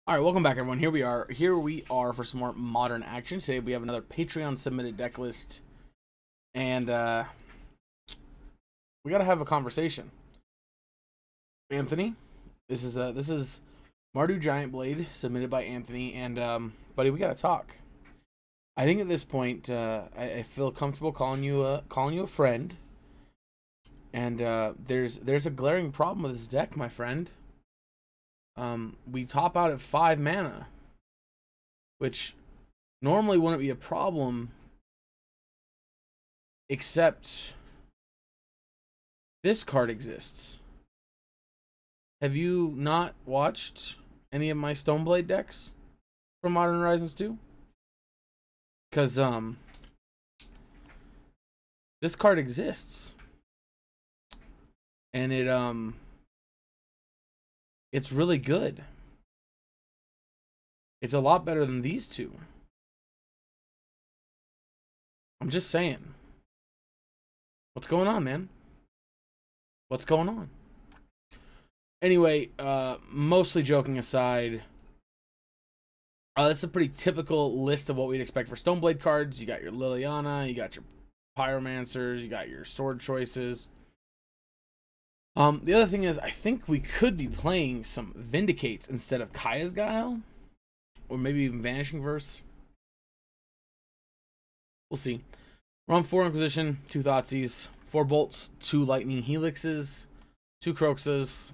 All right, welcome back, everyone. Here we are. Here we are for some more modern action. Today we have another Patreon submitted deck list, and we gotta have a conversation. Anthony, this is Mardu Stoneblade submitted by Anthony, and buddy, we gotta talk. I think at this point, I feel comfortable calling you a friend, and there's a glaring problem with this deck, my friend. We top out at 5 mana, which normally wouldn't be a problem, except this card exists. Have you not watched any of my Stoneblade decks from Modern Horizons 2? Because this card exists, and it's really good. It's a lot better than these two. I'm just saying. What's going on, man? What's going on? Anyway, mostly joking aside, this is a pretty typical list of what we'd expect for Stoneblade cards. You got your Liliana, you got your Pyromancers, you got your sword choices. The other thing is, I think we could be playing some Vindicates instead of Kaya's Guile, or maybe even Vanishing Verse. We'll see. We're on 4 Inquisition, 2 Thoughtseize, 4 Bolts, 2 Lightning Helixes, 2 Croxas,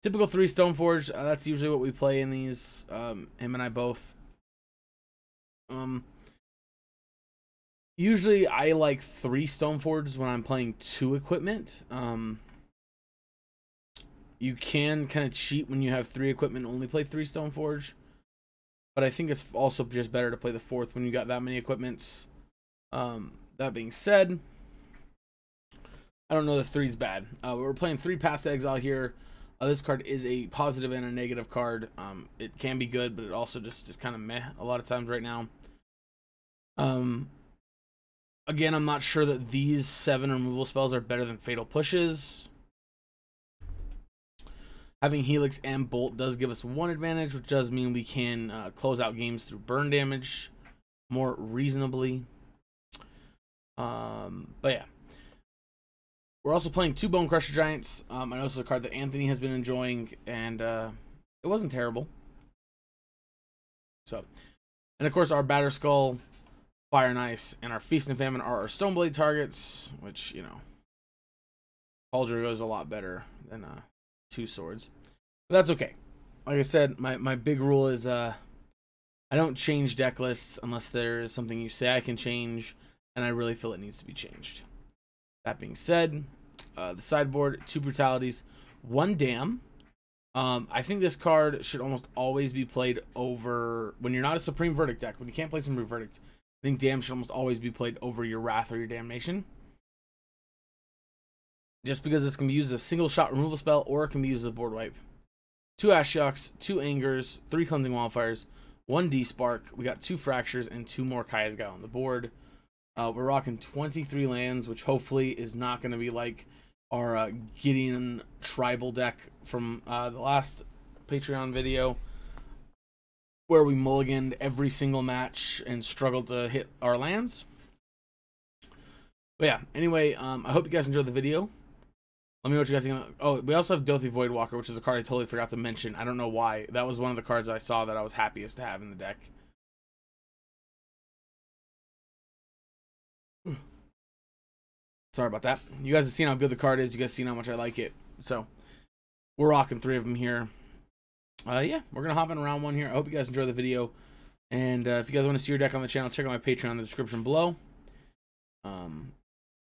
typical 3 Stoneforge. That's usually what we play in these. Him and I both. Usually I like 3 Stoneforges when I'm playing 2 equipment. You can kind of cheat when you have 3 equipment and only play 3 Stoneforge. But I think it's also just better to play the 4th when you got that many equipments. That being said, I don't know if 3's bad. We're playing 3 Path to Exile here. This card is a positive and a negative card. It can be good, but it also just kind of meh a lot of times right now. Again, I'm not sure that these 7 removal spells are better than Fatal Pushes. Having Helix and Bolt does give us 1 advantage, which does mean we can close out games through burn damage more reasonably. But yeah. We're also playing 2 Bone Crusher Giants. I know this is a card that Anthony has been enjoying, and it wasn't terrible. So, and of course our Batterskull, Fire and Ice, and our Feast and Famine are our Stoneblade targets, which, you know, Cauldron goes a lot better than 2 swords, but that's okay. Like I said, my big rule is I don't change deck lists unless there's something you say I can change and I really feel it needs to be changed. That being said, the sideboard, 2 Brutalities, 1 Dam. I think this card should almost always be played over when you're not a Supreme Verdict deck. When you can't play Supreme Verdicts, I think Dam should almost always be played over your Wrath or your Damnation. Just because this can be used as a single shot removal spell, or it can be used as a board wipe. 2 Ashioks, 2 Angers, 3 Cleansing Wildfires, 1 D-Spark. We got 2 Fractures and 2 more Kaya's Guile on the board. We're rocking 23 lands, which hopefully is not going to be like our Gideon tribal deck from the last Patreon video, where we mulliganed every single match and struggled to hit our lands. But yeah, anyway, I hope you guys enjoyed the video. Let me know what you guys think. Oh, we also have Dothi Voidwalker, which is a card I totally forgot to mention. I don't know why. That was one of the cards I saw that I was happiest to have in the deck. Sorry about that. You guys have seen how good the card is. You guys have seen how much I like it. So, we're rocking 3 of them here. Yeah, we're going to hop in round 1 here. I hope you guys enjoy the video. And if you guys want to see your deck on the channel, check out my Patreon in the description below.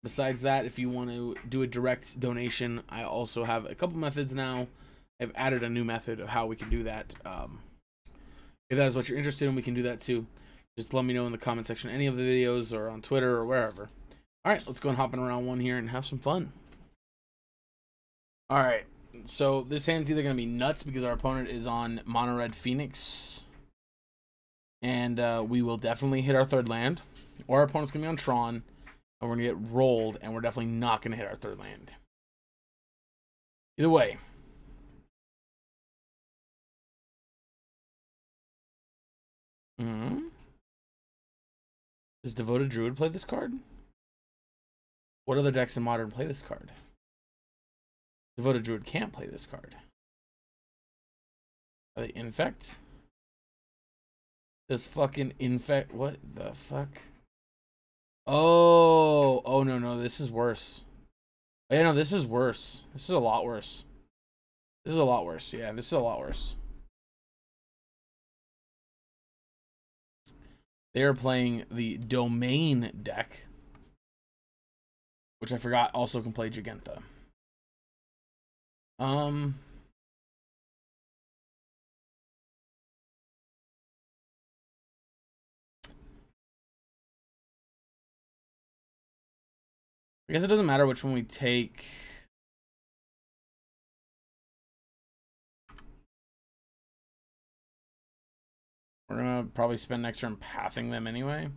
Besides that, if you want to do a direct donation, I also have a couple methods now. I've added a new method of how we can do that. If that is what you're interested in, we can do that too. Just let me know in the comment section, any of the videos, or on Twitter, or wherever. Alright, let's go and hop in round 1 here and have some fun. Alright, so this hand's either going to be nuts because our opponent is on Mono Red Phoenix, and we will definitely hit our 3rd land, or our opponent's going to be on Tron, and we're going to get rolled, and we're definitely not going to hit our 3rd land. Either way, Does Devoted Druid play this card? What other decks in Modern play this card? Devoted Druid can't play this card. Are they Infect? Does fucking Infect... What the fuck? Oh! Oh, no, this is worse. Oh, yeah, no, this is worse. This is a lot worse. This is a lot worse. Yeah, this is a lot worse. They are playing the Domain deck, which I forgot also can play Giganta. I guess it doesn't matter which one we take. We're gonna probably spend next turn pathing them anyway.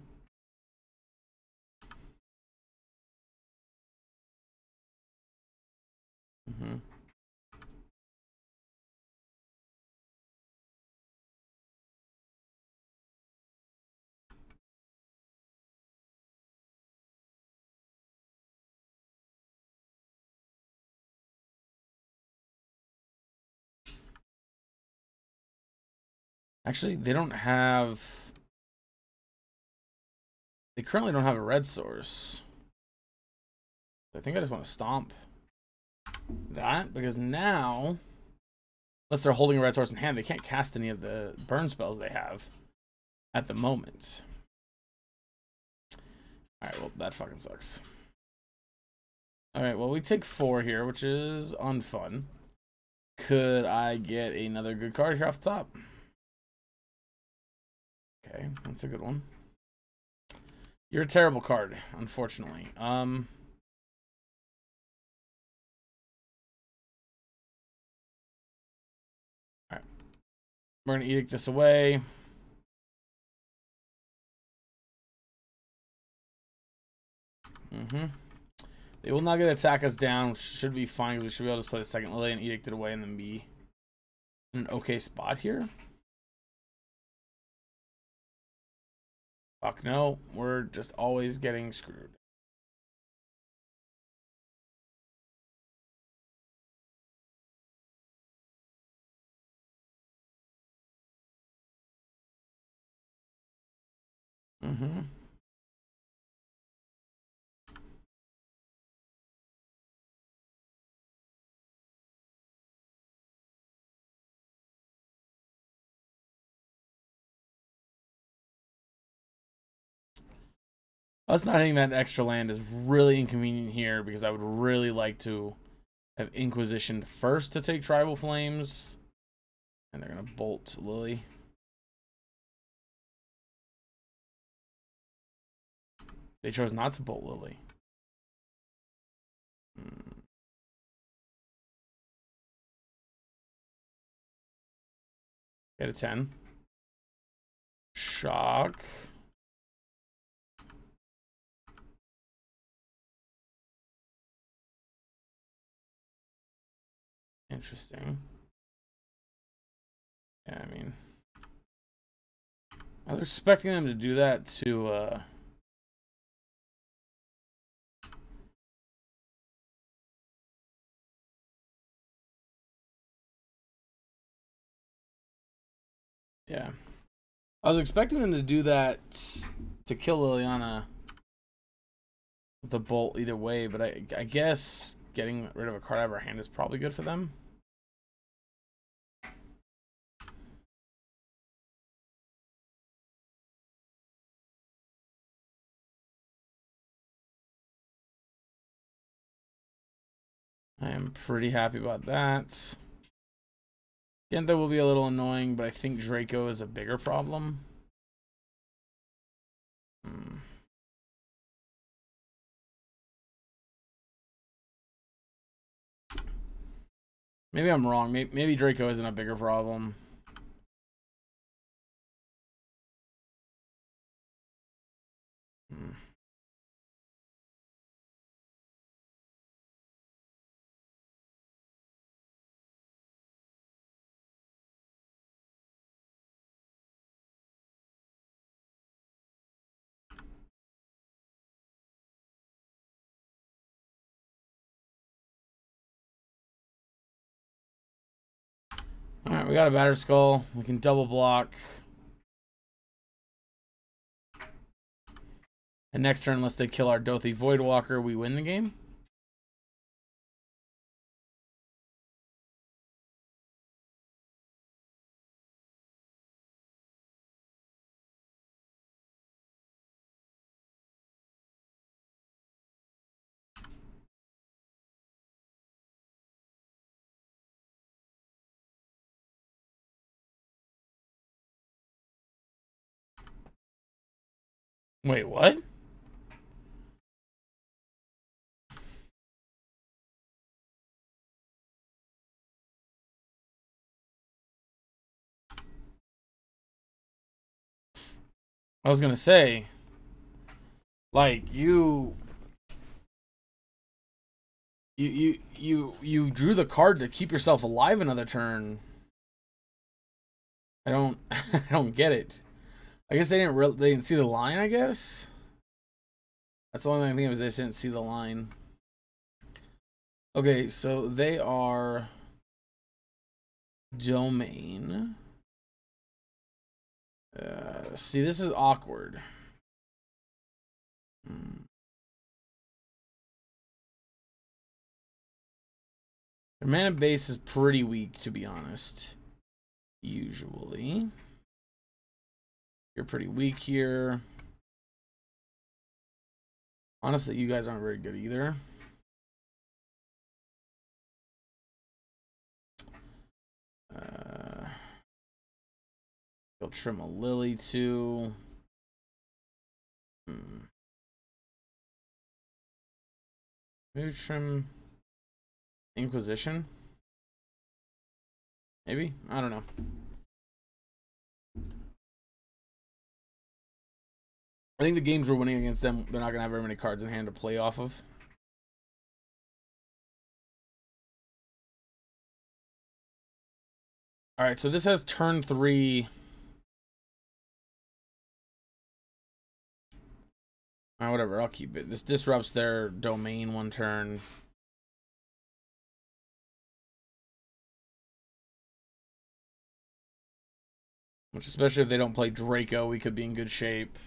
Actually, they don't have... They currently don't have a red source. I think I just want to stomp that, because now, unless they're holding a red source in hand, they can't cast any of the burn spells they have at the moment. Alright, well, that fucking sucks. Alright, well, we take 4 here, which is unfun. Could I get another good card here off the top? Okay, that's a good one. You're a terrible card, unfortunately. Alright. We're gonna edict this away. They will not get to attack us down. Should be fine. We should be able to play the second Lily and edict it away and then be in an okay spot here. Fuck no. We're just always getting screwed. Us not hitting that extra land is really inconvenient here because I would really like to have Inquisition first to take Tribal Flames. And they're going to bolt Lily. They chose not to bolt Lily. Get a 10. Shock. Interesting. Yeah, I mean, I was expecting them to do that to yeah. I was expecting them to do that to kill Liliana with a bolt either way, but I guess getting rid of a card out of our hand is probably good for them. I am pretty happy about that. Again, that will be a little annoying, but I think Draco is a bigger problem. Maybe I'm wrong. Maybe Draco isn't a bigger problem. Alright, we got a Battered Skull. We can double block. And next turn, unless they kill our Dothi Voidwalker, we win the game. Wait, what? I was gonna say, like, you drew the card to keep yourself alive another turn. I don't I don't get it. I guess they didn't see the line, I guess. That's the only thing I think of is they just didn't see the line. Okay, so they are domain. See, this is awkward. Their mana base is pretty weak, to be honest. Usually. You're pretty weak here. Honestly, you guys aren't very good either. They'll trim a Lily too. Maybe trim Inquisition? Maybe? I don't know. I think the games we're winning against them, they're not going to have very many cards in hand to play off of. Alright, so this has turn 3. Alright, whatever, I'll keep it. This disrupts their domain one turn. Which, especially if they don't play Draco, we could be in good shape.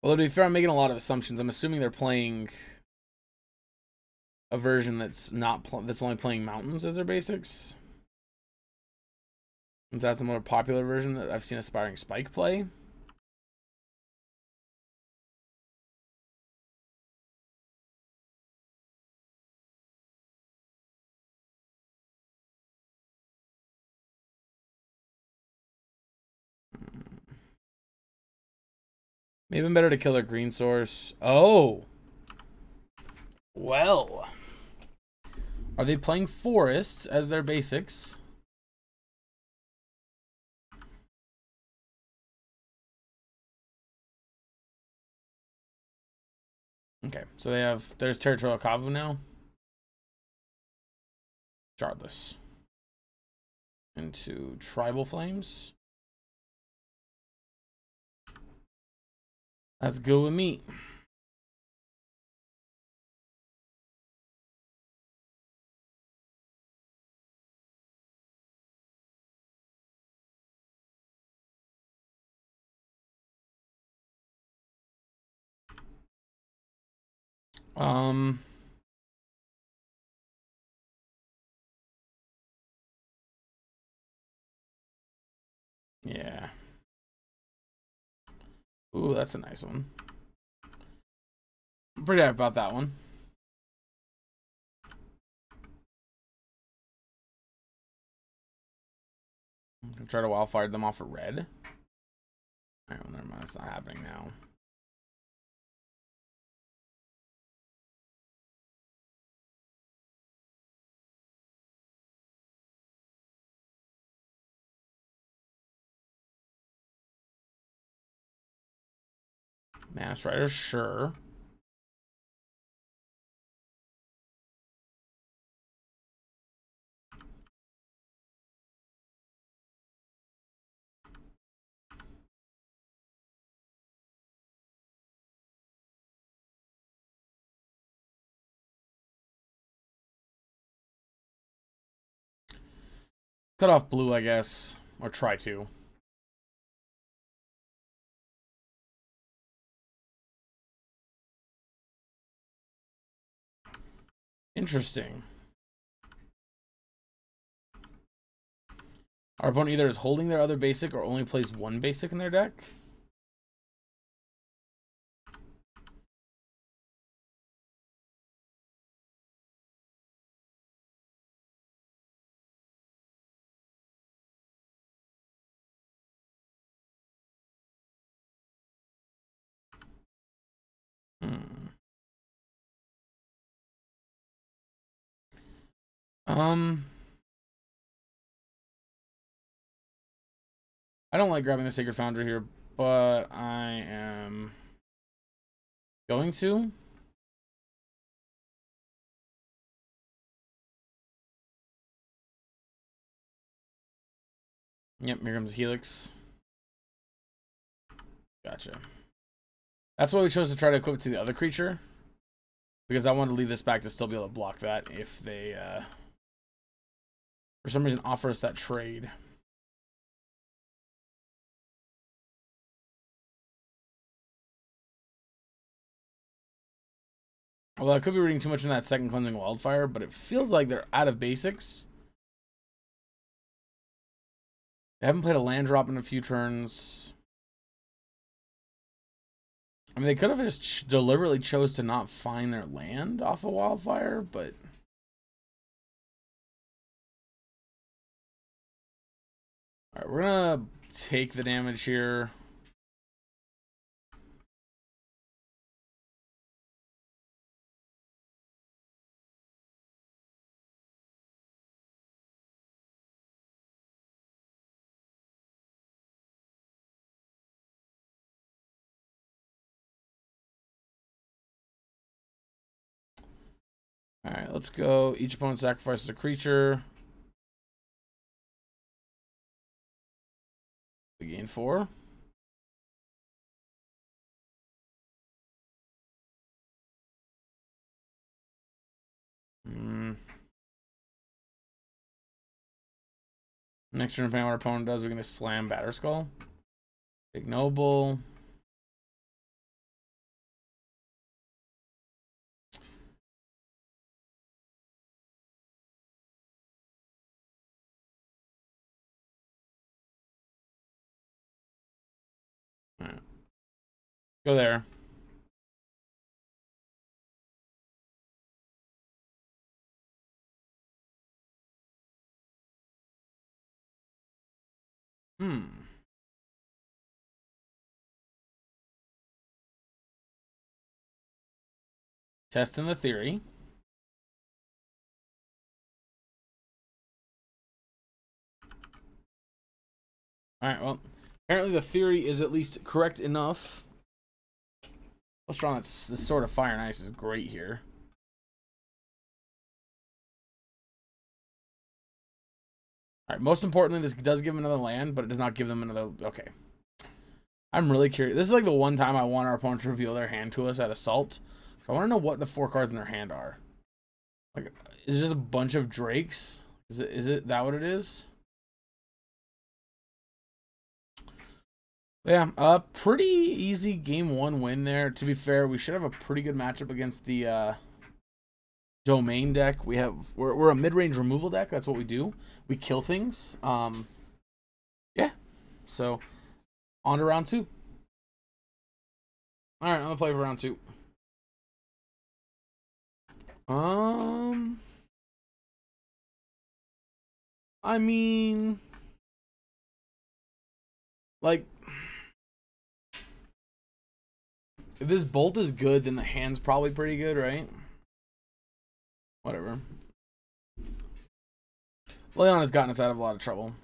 Well, to be fair, I'm making a lot of assumptions. I'm assuming they're playing a version that's that's only playing mountains as their basics. And so that's a more popular version that I've seen Aspiring Spike play. Maybe better to kill their green source. Oh. Well. Are they playing forests as their basics? Okay, so there's Territorial Kavu now. Shardless. Into Tribal Flames. That's good with me. Yeah. Ooh, that's a nice one. I'm pretty happy about that one. I'm gonna try to wildfire them off of red. Alright, well, never mind. It's not happening now. Mass Rider, sure. Cut off blue, I guess. Or try to. Interesting. Our opponent either is holding their other basic or only plays one basic in their deck. I don't like grabbing the Sacred Foundry here, but I am going to. Yep, here comes Helix. Gotcha. That's why we chose to try to equip it to the other creature. Because I wanted to leave this back to still be able to block that if they, for some reason, offer us that trade. Although I could be reading too much in that second Cleansing Wildfire, but it feels like they're out of basics. They haven't played a land drop in a few turns. I mean, they could have just deliberately chose to not find their land off a Wildfire, but... Alright, we're gonna take the damage here. Alright, let's go. Each opponent sacrifices a creature. We gain 4. Next turn, depending on what our opponent does, we're going to slam Batterskull. Ignoble. All right. Go there. Testing the theory. Alright, well, apparently the theory is at least correct enough. Let's draw this Sword of Fire and Ice is great here. Alright, most importantly, this does give them another land, but it does not give them another... Okay. I'm really curious. This is like the one time I want our opponent to reveal their hand to us at Assault. So I want to know what the 4 cards in their hand are. Like, is it just a bunch of Drakes? Is it that what it is? Yeah, pretty easy game 1 win there. To be fair, we should have a pretty good matchup against the Domain deck. We're a mid-range removal deck. That's what we do. We kill things. Yeah. So on to round 2. All right, I'm gonna play for round 2. I mean, like, if this bolt is good, then the hand's probably pretty good, right? Whatever. Leon has gotten us out of a lot of trouble.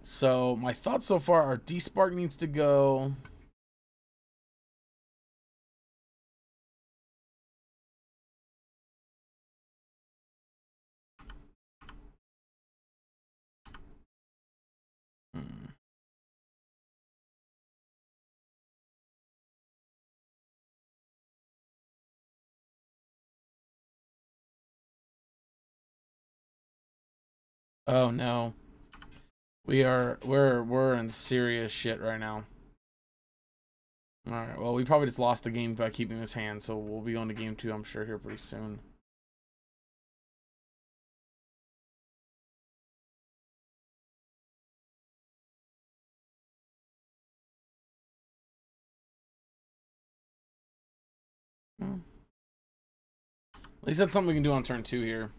So my thoughts so far are D-Spark needs to go. Oh no. We're in serious shit right now. Alright, well, we probably just lost the game by keeping this hand, so we'll be going to game 2, I'm sure, here pretty soon. At least that's something we can do on turn 2 here.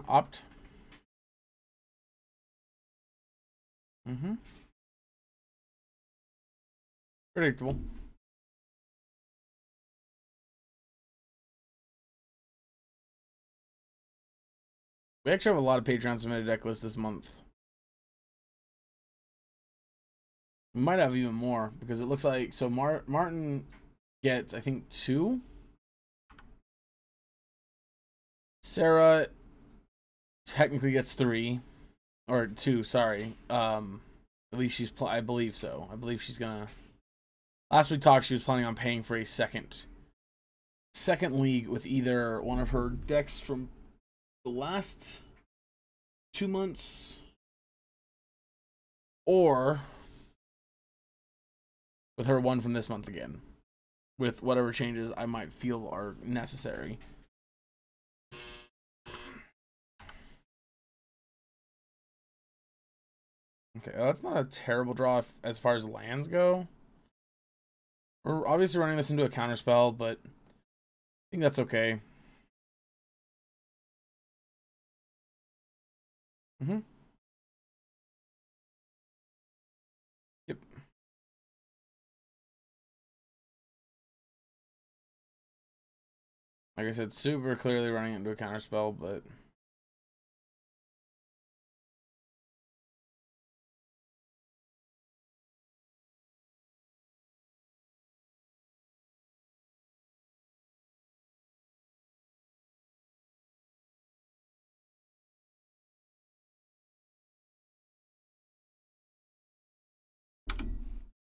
Opt. Predictable. We actually have a lot of Patreon submitted deck lists this month. We might have even more because it looks like so Martin gets I think 2. Sarah technically gets 3 or 2. Sorry. At least she's I believe so. I believe she's gonna. Last we talked, she was planning on paying for a second league with either one of her decks from the last 2 months or with her one from this month again, with whatever changes I might feel are necessary. Okay, well, that's not a terrible draw as far as lands go. We're obviously running this into a counterspell, but I think that's okay. Yep. Like I said, super clearly running into a counterspell, but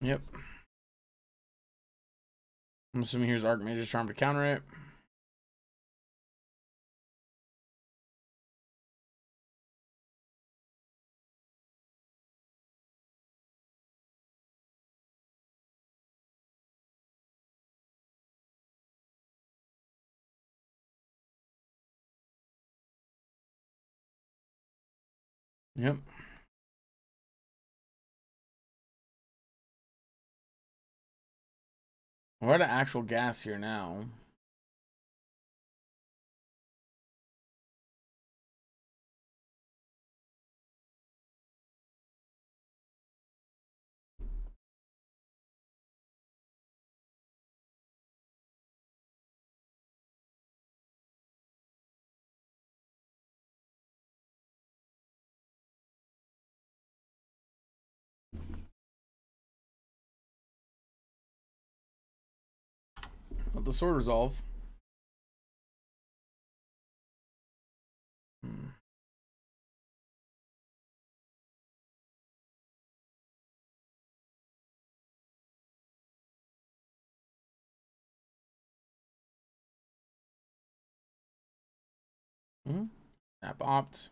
yep. I'm assuming here's Archmage's Charm to counter it. Yep. We're at an actual gas here now. Let the sword resolve. App opt.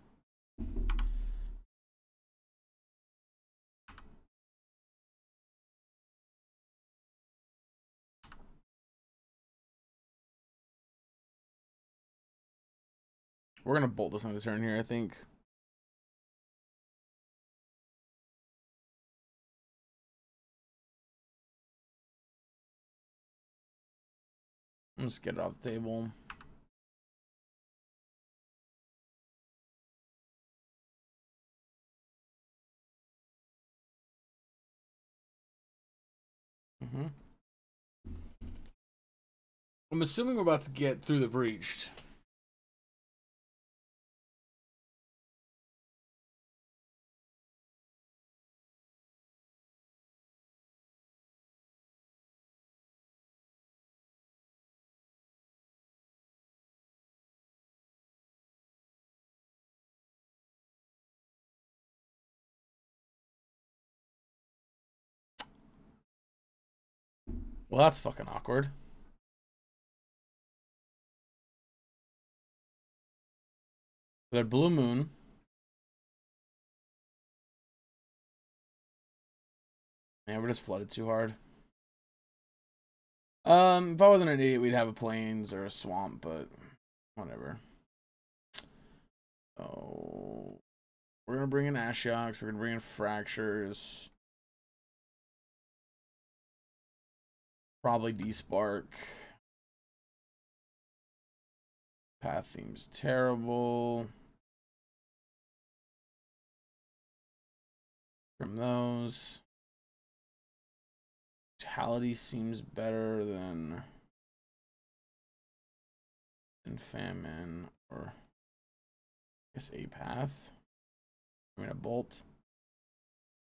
We're gonna bolt this on the turn here, I think. Let's get it off the table. I'm assuming we're about to get through the breached. Well, that's fucking awkward. They're Blue Moon. Yeah, we're just flooded too hard. If I wasn't an idiot, we'd have a plains or a swamp, but whatever. Oh, we're gonna bring in Ashioks. We're gonna bring in Fractures. Probably Despark. Path seems terrible. From those. Vitality seems better than Famine, or I guess a path. I mean a bolt.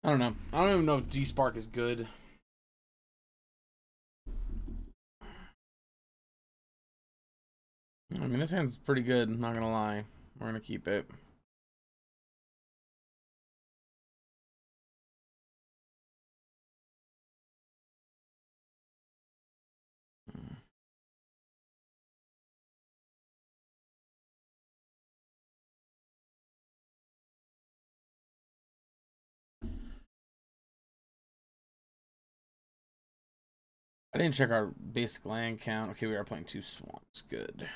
I don't know. I don't even know if Despark is good. I mean, this hand's pretty good, not gonna lie. We're gonna keep it. I didn't check our basic land count. Okay, we are playing 2 swamps. Good.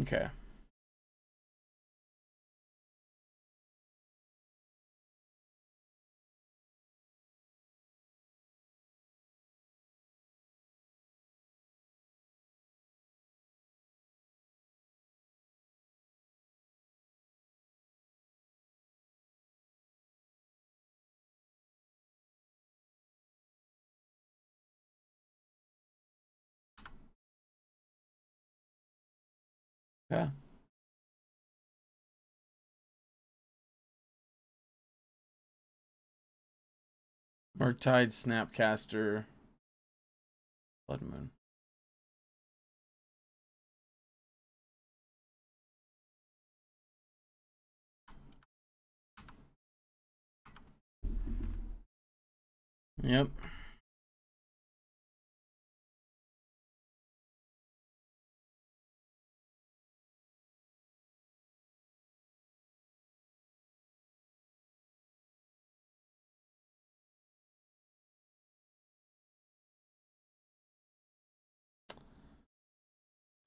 Okay. Yeah. Murktide, Snapcaster, Blood Moon. Yep.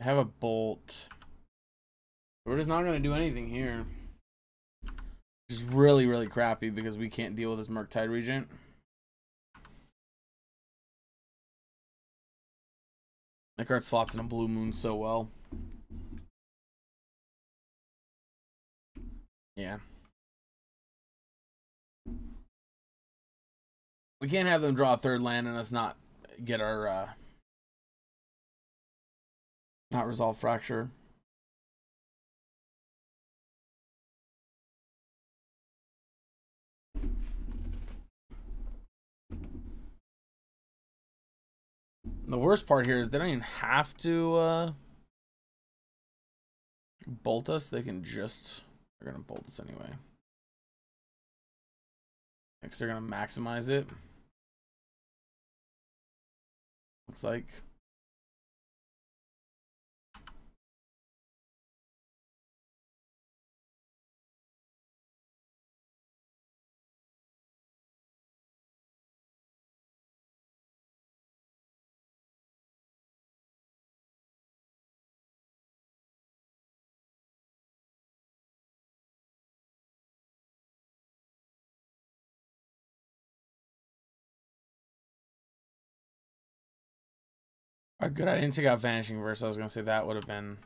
I have a bolt. We're just not going to do anything here. Which is really, really crappy because we can't deal with this Murktide Regent. My card slots in a Blue Moon so well. Yeah. We can't have them draw a 3rd land and us not get our not resolve Fracture. The worst part here is they don't even have to bolt us. They're gonna bolt us anyway. Because they're gonna maximize it. Looks like. Alright, good. I didn't take out Vanishing Verse. I was gonna say that would have been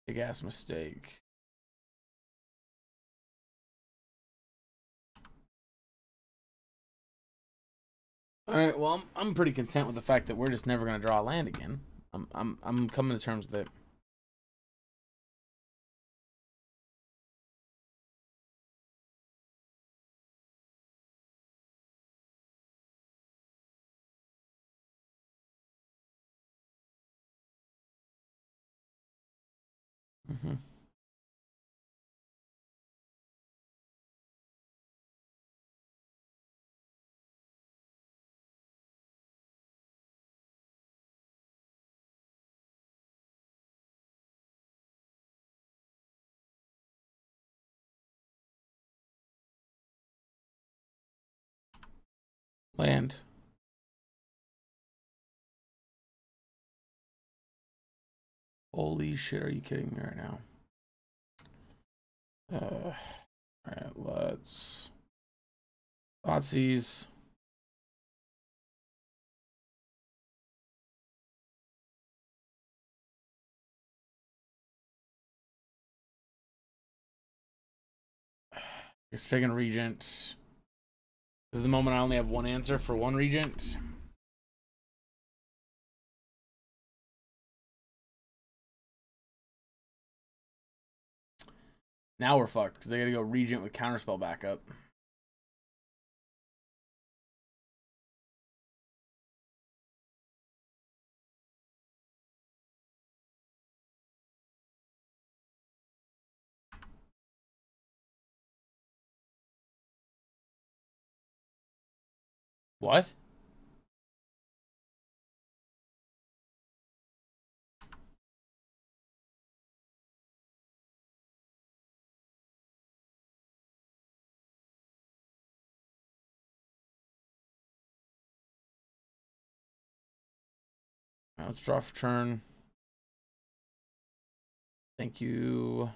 a big ass mistake. All right. Well, I'm pretty content with the fact that we're just never gonna draw a land again. I'm coming to terms with it. Mm-hmm. Land. Holy shit! Are you kidding me right now? All right. Let's. Thoughtseize. It's taking Regent. This is the moment I only have one answer for one Regent. Now we're fucked because they gotta go Regent with Counterspell backup. What? Right, let's draw for turn. Thank you.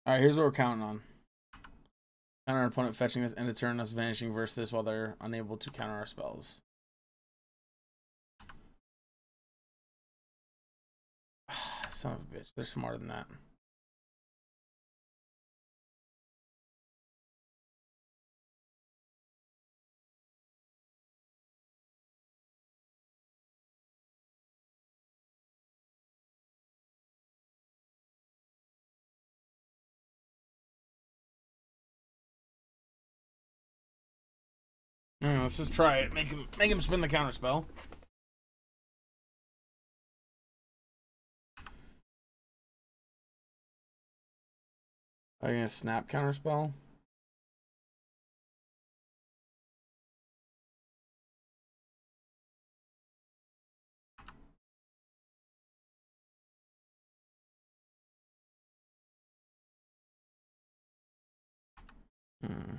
All right, here's what we're counting on. Counter our opponent fetching this end of turn, us vanishing versus this while they're unable to counter our spells. Son of a bitch. They're smarter than that. Let's just try it. Make him spin the counter spell. Are you gonna snap counter spell? Hmm.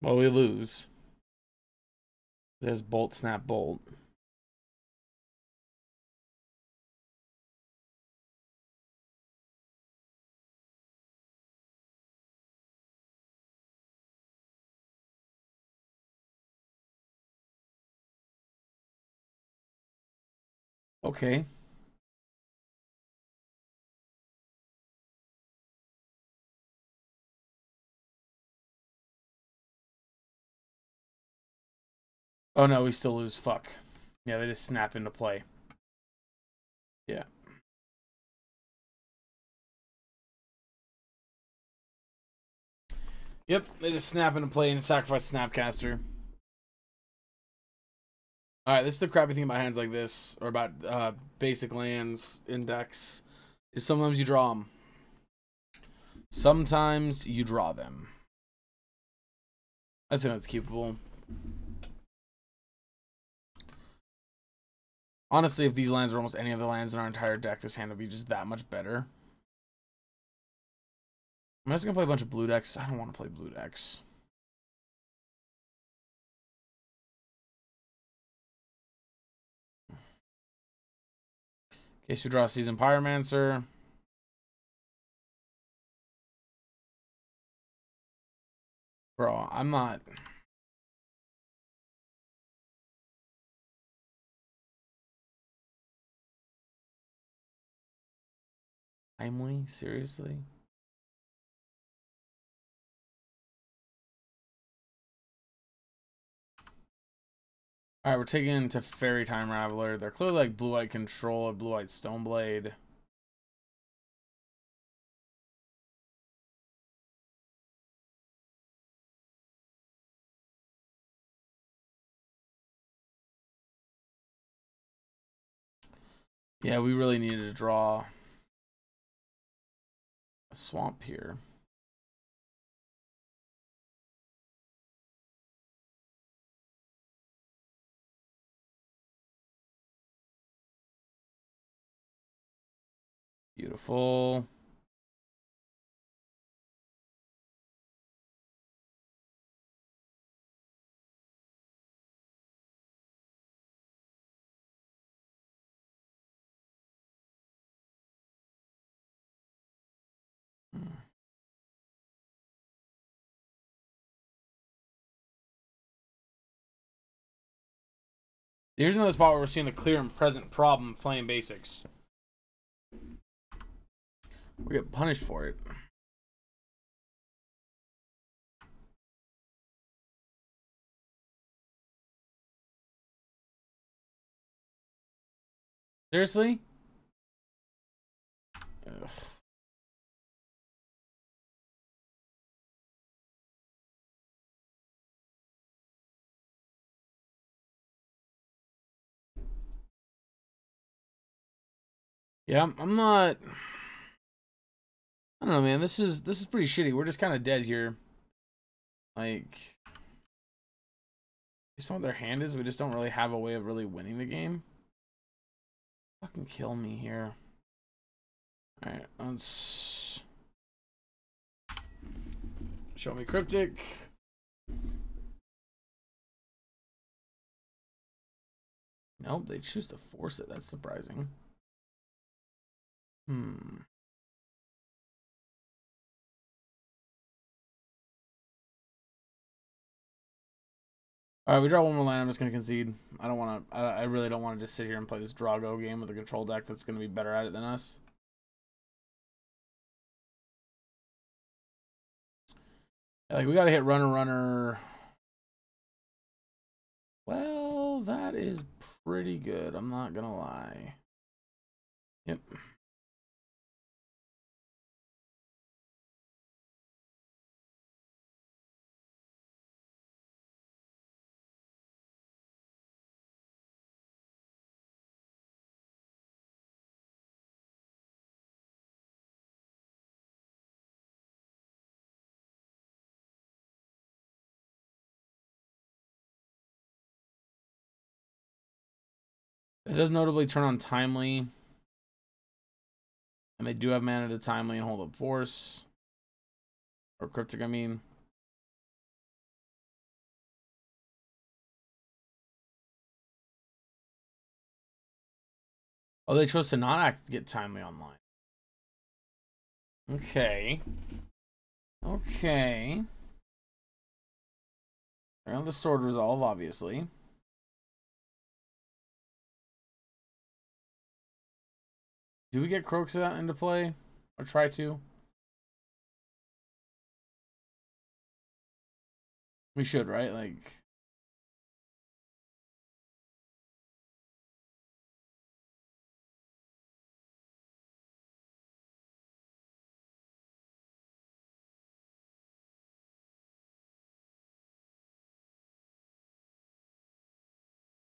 Well, we lose. It says bolt, snap, bolt. Okay. Oh no, we still lose. Fuck. Yeah, they just snap into play. Yeah. Yep, they just snap into play and sacrifice Snapcaster. Alright, this is the crappy thing about hands like this, or about basic lands index, is sometimes you draw them. Sometimes you draw them. I think that's keepable. Honestly, if these lands were almost any of the lands in our entire deck, this hand would be just that much better. I'm just gonna play a bunch of blue decks. I don't want to play blue decks. In case you draw a Seasoned Pyromancer. Bro, I'm not. Timely? Seriously? Alright, we're taking into Fairy Time Raveler. They're clearly like blue-white control or blue-white Stoneblade. Yeah, we really needed to draw a swamp here. Beautiful. Here's another spot where we're seeing the clear and present problem playing basics. We get punished for it. Seriously? Ugh. Yeah, I'm not. I don't know, man. This is pretty shitty. We're just kind of dead here. Like, based on what their hand is, we just don't really have a way of really winning the game. Fucking kill me here. All right, let's show me cryptic. Nope, they choose to force it. That's surprising. All right, we draw one more land. I'm just gonna concede. I don't want to. I really don't want to just sit here and play this Drago game with a control deck that's gonna be better at it than us. Like, we gotta hit runner. Well, that is pretty good. I'm not gonna lie. Yep. It does notably turn on timely. And they do have mana to timely and hold up force. Or cryptic, I mean. Oh, they chose to not get timely online. Okay. Okay. Around the sword resolve, obviously. Do we get Croxa into play? Or try to? We should, right? Like,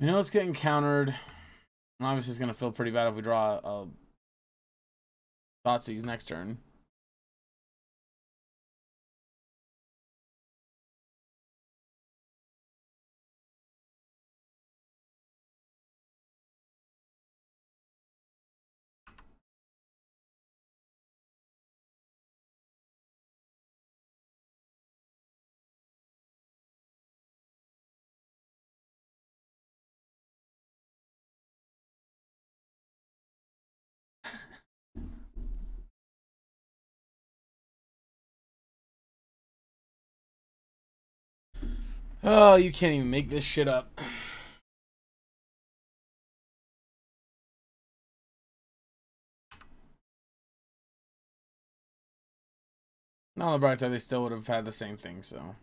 you know it's getting countered. And obviously it's gonna feel pretty bad if we draw a Thoughtseize next turn. Oh, you can't even make this shit up. On the bright side, they still would have had the same thing, so.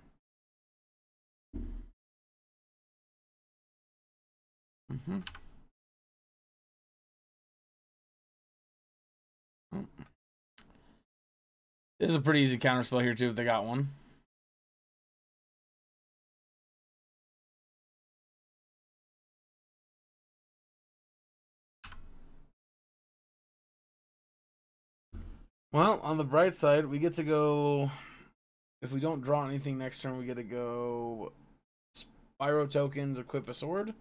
This is a pretty easy counterspell here, too, if they got one. Well, on the bright side, we get to go... If we don't draw anything next turn, we get to go... Spyro tokens, equip a sword.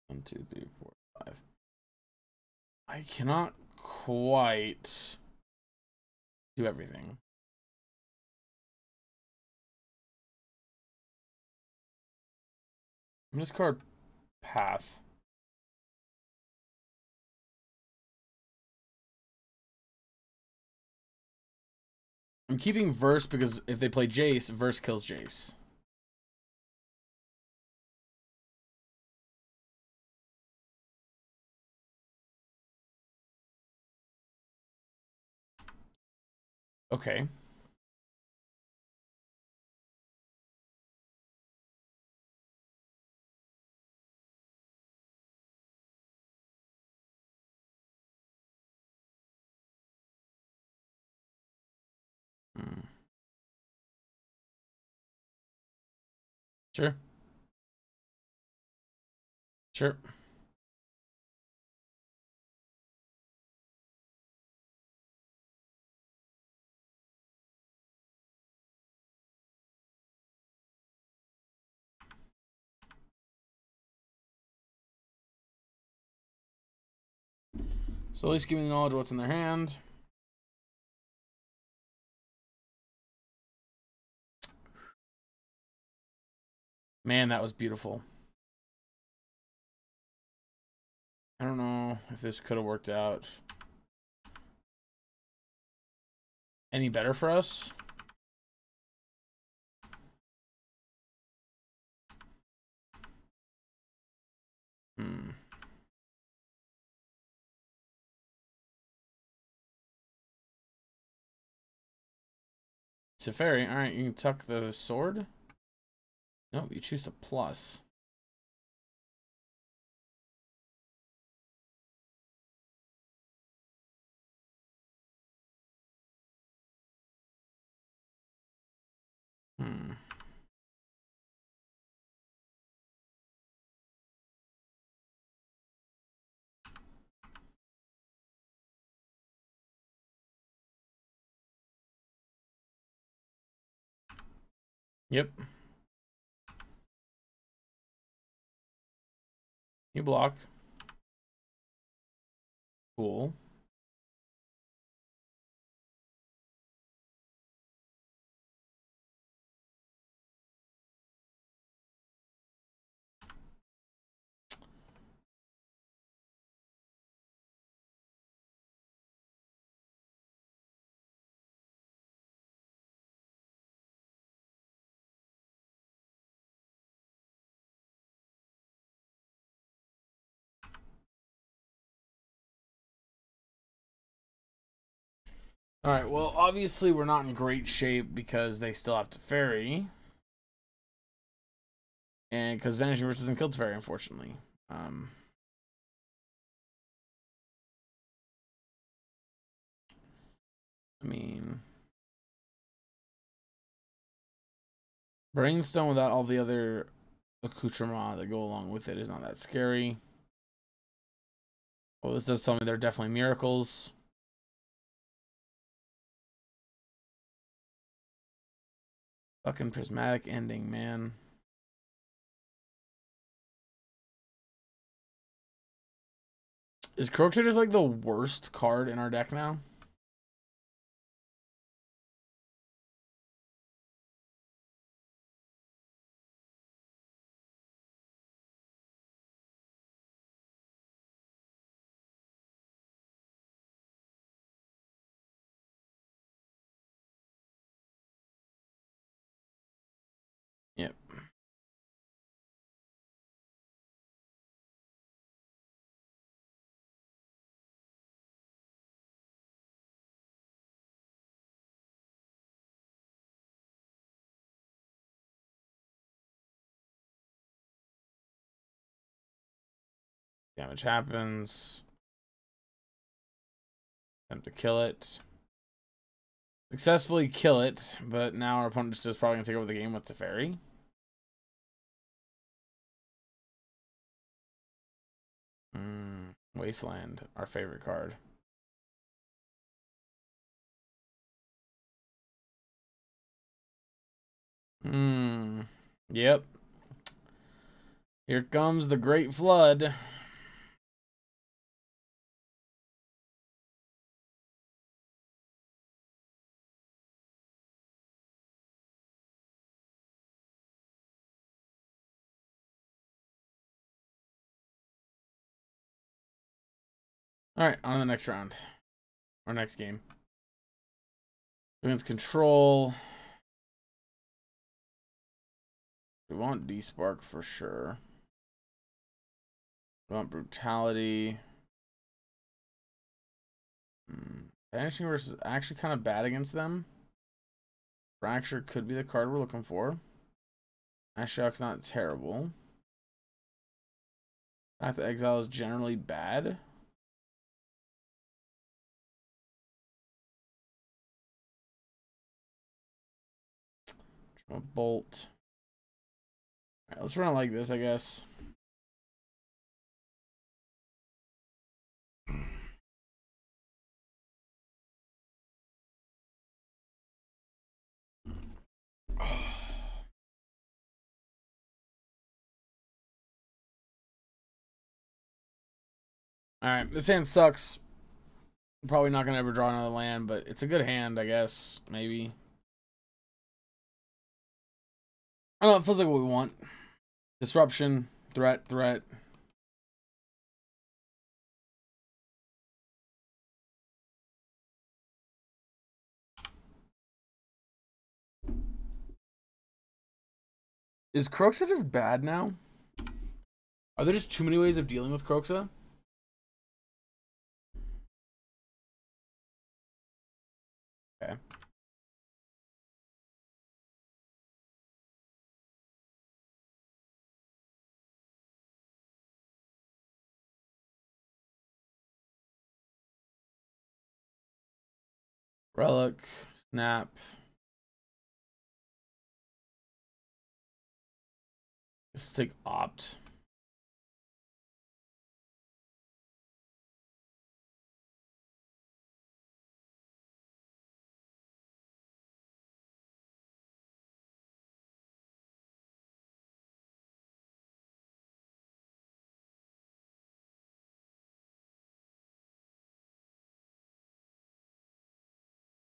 One, two, three, four, five. I cannot quite do everything. I'm just card path. I'm keeping Verse because if they play Jace, Verse kills Jace. Okay. Sure. Sure. So at least give me the knowledge of what's in their hand. Man, that was beautiful. I don't know if this could have worked out any better for us. Teferi, alright, you can tuck the sword. No, you choose to plus. Yep. You block. Cool. Alright, well, obviously we're not in great shape because they still have to ferry. And because Vanishing Verse doesn't kill Teferi, unfortunately. I mean... Brainstone without all the other accoutrements that go along with it is not that scary. Well, this does tell me they're definitely miracles. Fucking prismatic ending, man. Is Croakster just like the worst card in our deck now? Damage happens. Attempt to kill it. Successfully kill it, but now our opponent just is probably going to take over the game with Teferi. Wasteland, our favorite card. Yep. Here comes the Great Flood. Alright, on to the next round. Our next game. Against control. We want D-Spark for sure. We want brutality. Vanishing Verse is actually kind of bad against them. Fracture could be the card we're looking for. Ashiok's not terrible. Path to Exile is generally bad. Bolt. All right, let's run it like this, I guess. Alright, this hand sucks. Probably not going to ever draw another land, but it's a good hand, I guess. Maybe. I don't know, it feels like what we want. Disruption, threat. Is Kroxa just bad now? Are there just too many ways of dealing with Kroxa? Okay. Relic, snap. Let's take opt.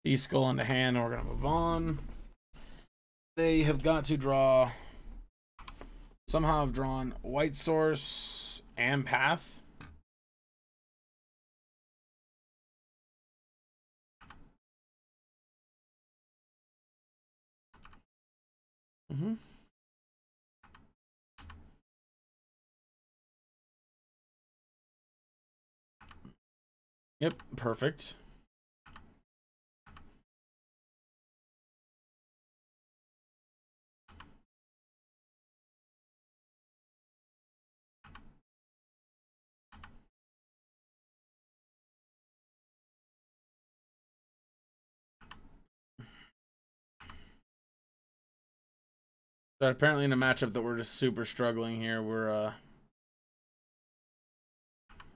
E-Skull into hand, and we're going to move on. They have got to draw... Somehow have drawn White Source and Path. Yep, perfect. But apparently in a matchup that we're just super struggling here, we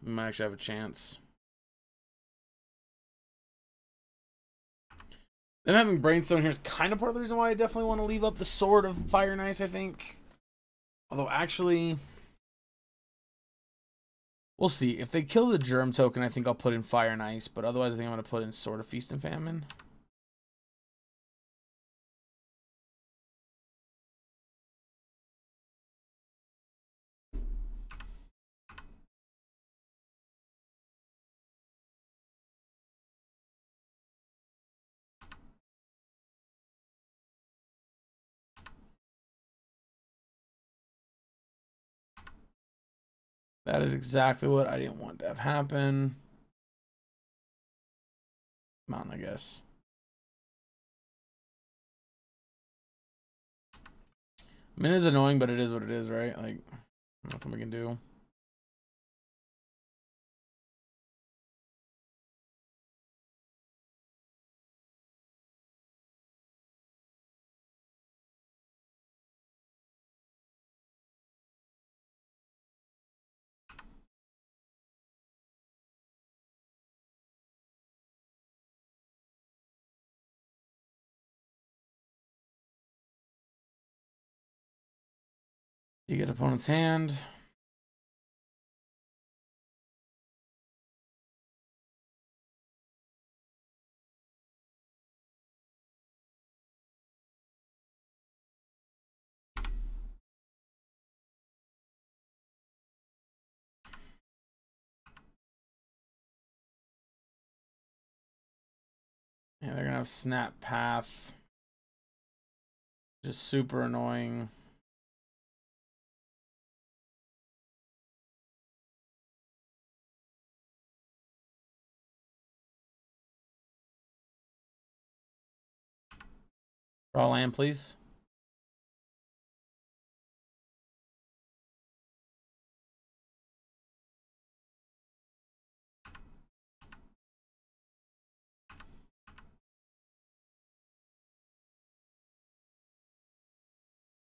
might actually have a chance. Them having Brainstone here is kind of part of the reason why I definitely want to leave up the Sword of Fire and Ice, I think. Although, actually, we'll see. If they kill the Germ token, I think I'll put in Fire and Ice. But otherwise, I think I'm going to put in Sword of Feast and Famine. That is exactly what I didn't want to have happen. Mountain, I guess. I mean, it is annoying, but it is what it is, right? Like, nothing we can do. You get opponent's hand. Yeah, they're gonna have snap path. Just super annoying. Draw land, please.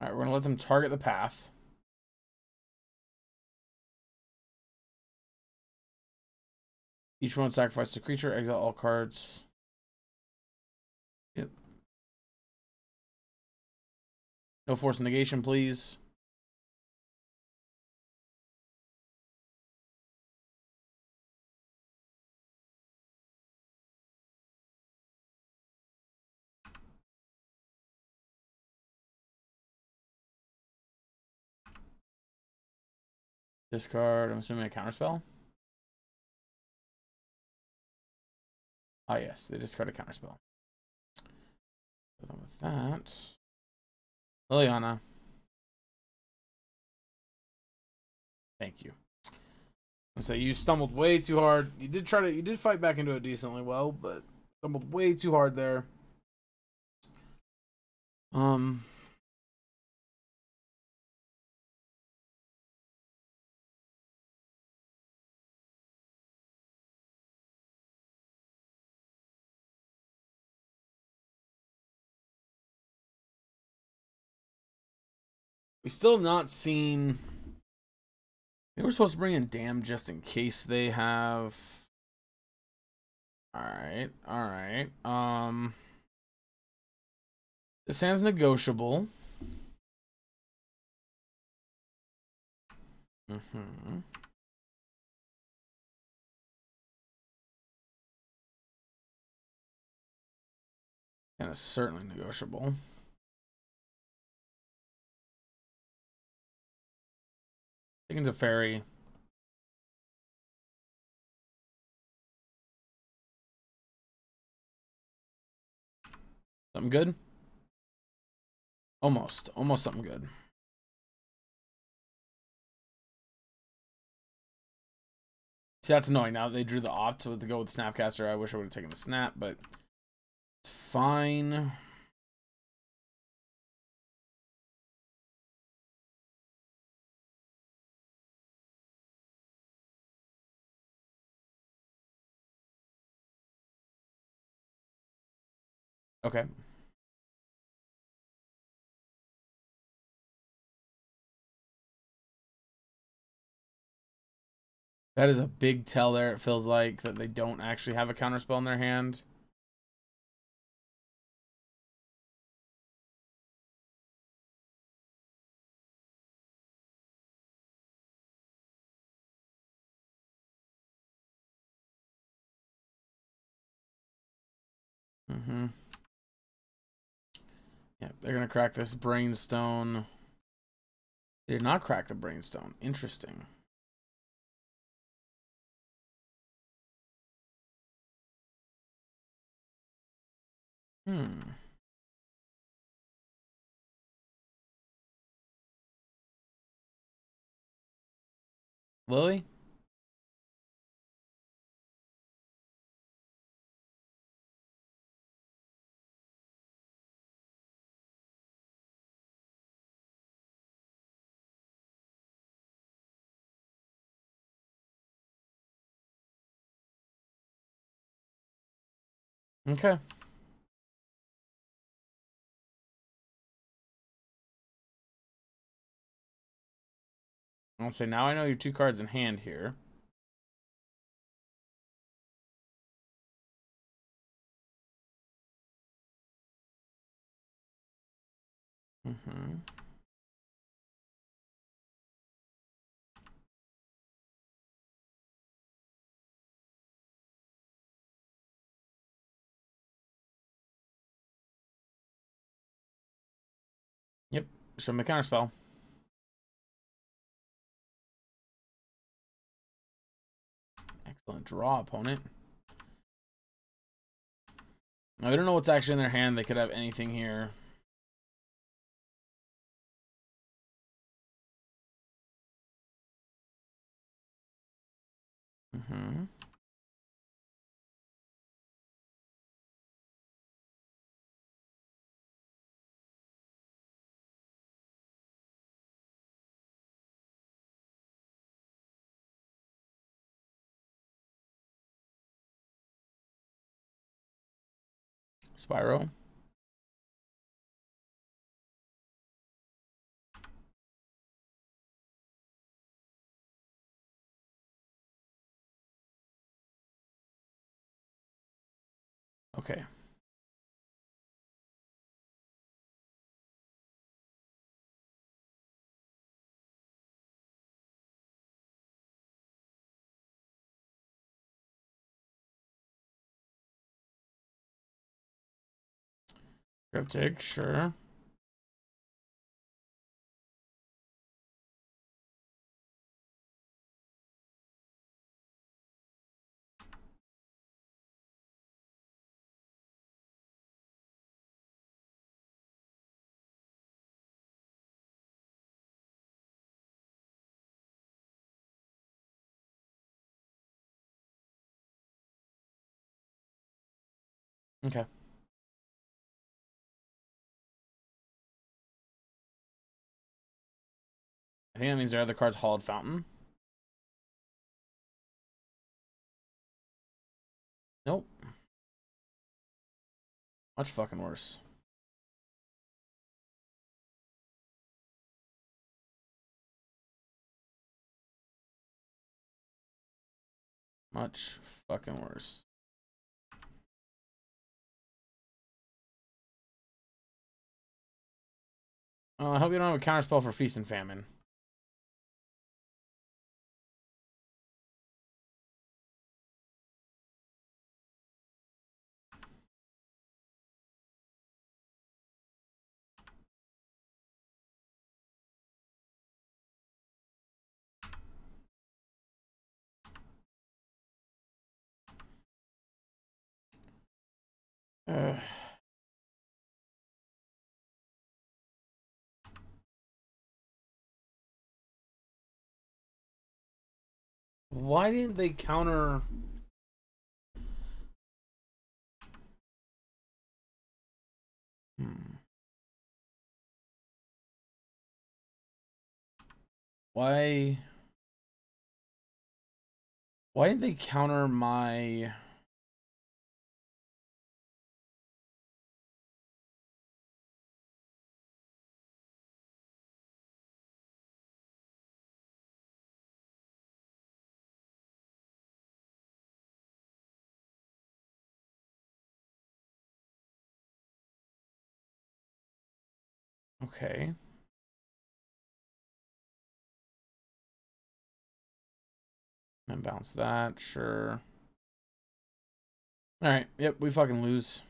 All right, we're gonna let them target the path. Each one sacrifice a creature, exile all cards. Yep. No force negation, please. Discard, I'm assuming a counterspell. Ah, yes, they discard a counterspell. With that, Liliana. Thank you. So you stumbled way too hard. You did fight back into it decently well, but stumbled way too hard there. We still have not seen. They were supposed to bring in Dam just in case they have. All right, all right. This hand's negotiable. Mm-hmm. And it's certainly negotiable. Taking a fairy. Something good? Almost. Almost something good. See, that's annoying. Now that they drew the opt to go with Snapcaster, I wish I would have taken the snap, but it's fine. Okay. That is a big tell there, it feels like, that they don't actually have a counterspell in their hand. Mm-hmm. Yeah, they're gonna crack this Brainstone. They did not crack the Brainstone. Interesting. Hmm. Lily? Okay. I'll say now I know your 2 cards in hand here. Mm-hmm. Yep. Show me a counter spell. Excellent draw, opponent. Now, we don't know what's actually in their hand. They could have anything here. Mm-hmm. Spyro. Okay. Cryptic, sure. Okay. I think that means their other card's Hollowed Fountain. Nope. Much fucking worse. Much fucking worse. I hope you don't have a counterspell for Feast and Famine. Uh, why didn't they counter? Why? Why didn't they counter my? Okay. And bounce that, sure. All right. Yep, we fucking lose.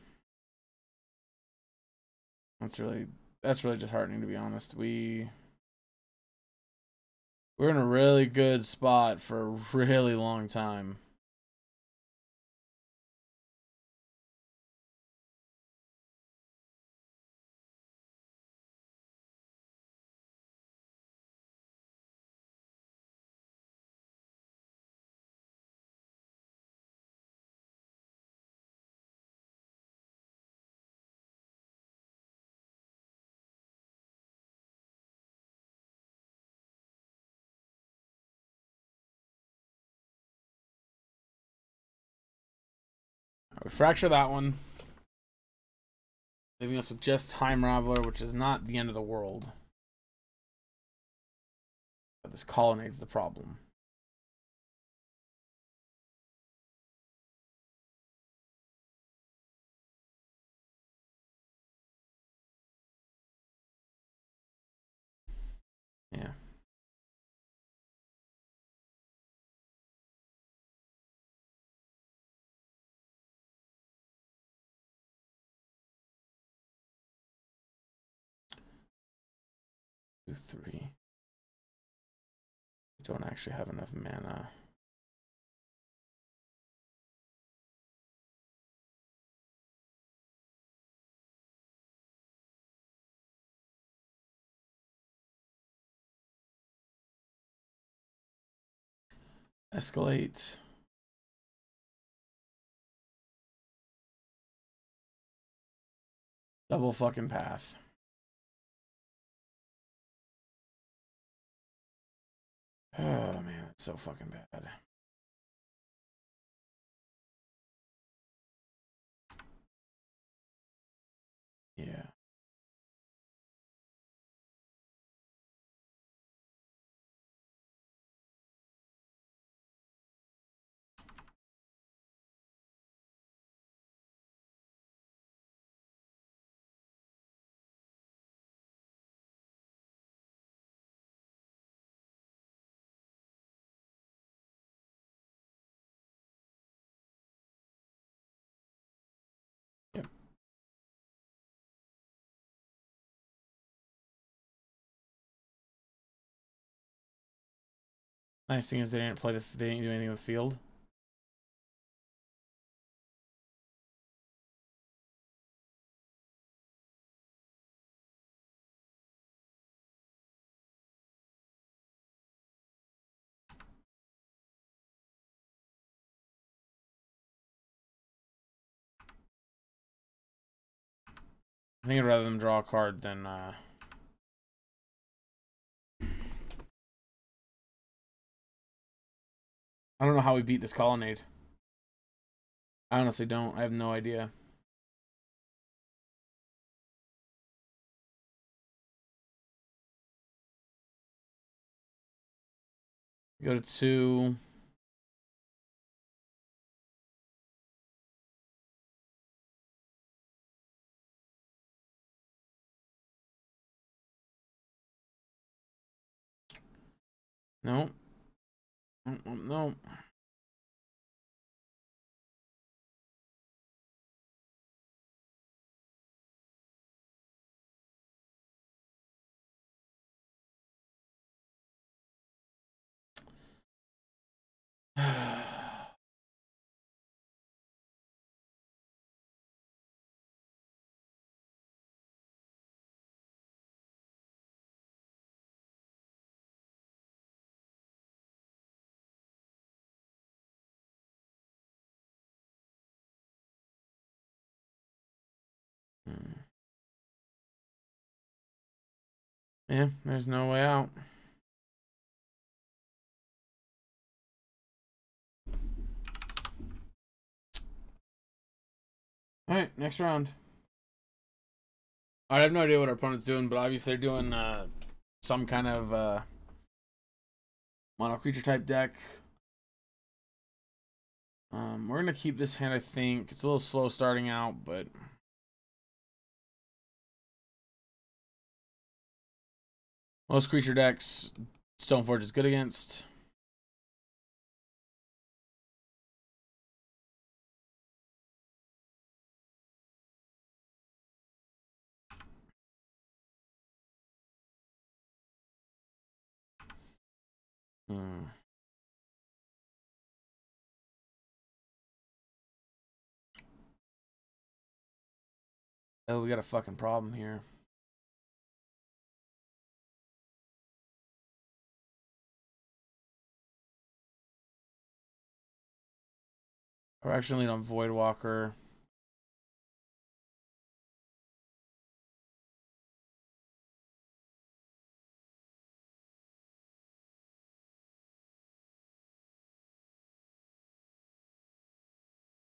That's really disheartening, to be honest. We're in a really good spot for a really long time. We fracture that one, leaving us with just Time Raveler, which is not the end of the world. But this colonnade's the problem. Yeah. 3. We don't actually have enough mana. Escalate. Double fucking path. Oh man, that's so fucking bad. Yeah. Yep. Nice thing is they didn't they didn't do anything with the field. I think I'd rather them draw a card than I don't know how we beat this colonnade. I honestly don't. I have no idea. Go to 2. No. No. Yeah, there's no way out. Alright, next round. I have no idea what our opponent's doing, but obviously they're doing some kind of mono creature type deck. We're gonna keep this hand, I think. It's a little slow starting out, but most creature decks Stoneforge is good against. Oh, we got a fucking problem here. We're actually on Voidwalker.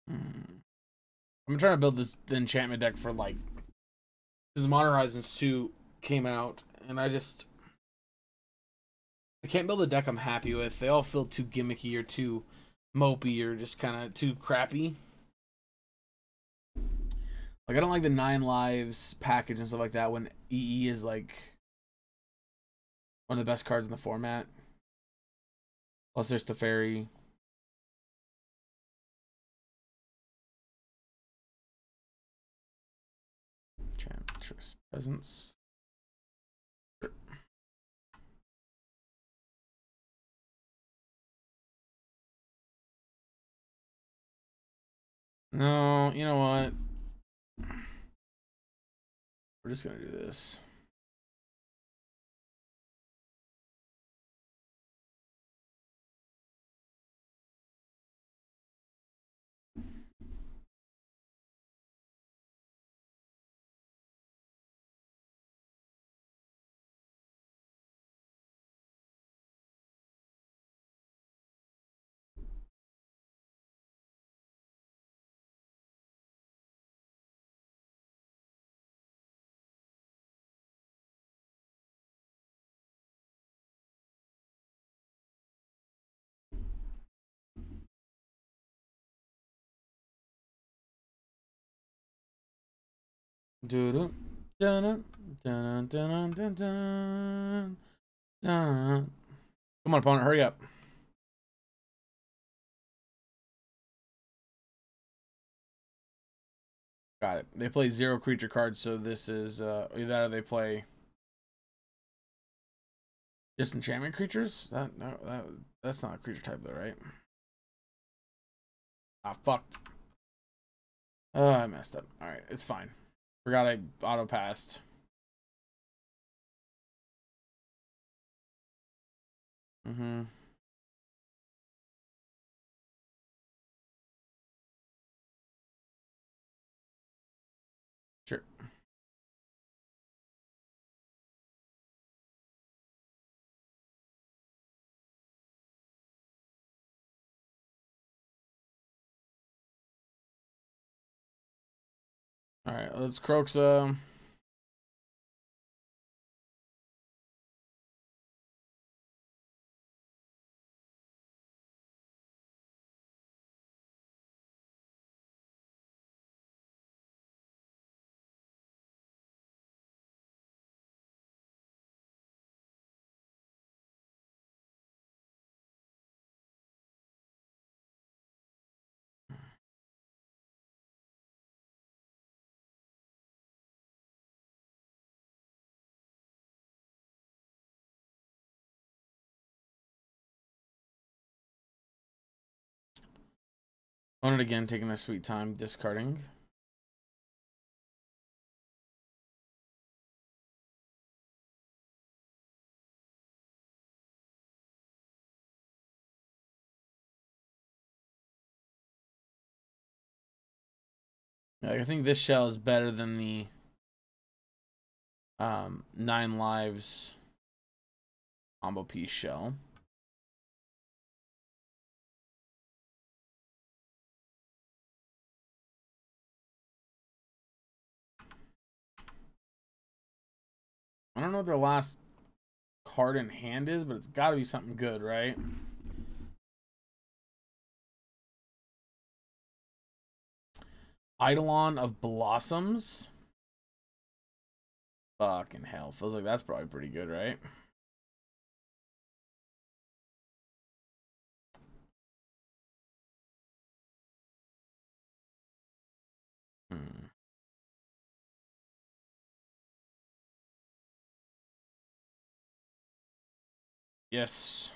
I'm trying to build the enchantment deck for like the Modern Horizons 2 came out, and I can't build a deck I'm happy with. They all feel too gimmicky or too mopey or just kind of too crappy. Like, I don't like the 9 lives package and stuff like that when EE is like one of the best cards in the format. Plus, there's Teferi. Enchantress Presence. No, you know what? We're just gonna do this. Dun dun dun dun dun dun dun dun. Come on, opponent, hurry up. Got it. They play 0 creature cards, so this is either that or they play disenchantment creatures. That's not a creature type though, right? Ah, fucked. I messed up. All right, it's fine. Forgot I auto passed. Mm-hmm. Sure. All right, let's Croaks. On it again, taking my sweet time, discarding. Yeah, I think this shell is better than the 9 lives combo piece shell. I don't know what their last card in hand is, but it's got to be something good, right? Eidolon of Blossoms. Fucking hell. Feels like that's probably pretty good, right? Hmm. Yes.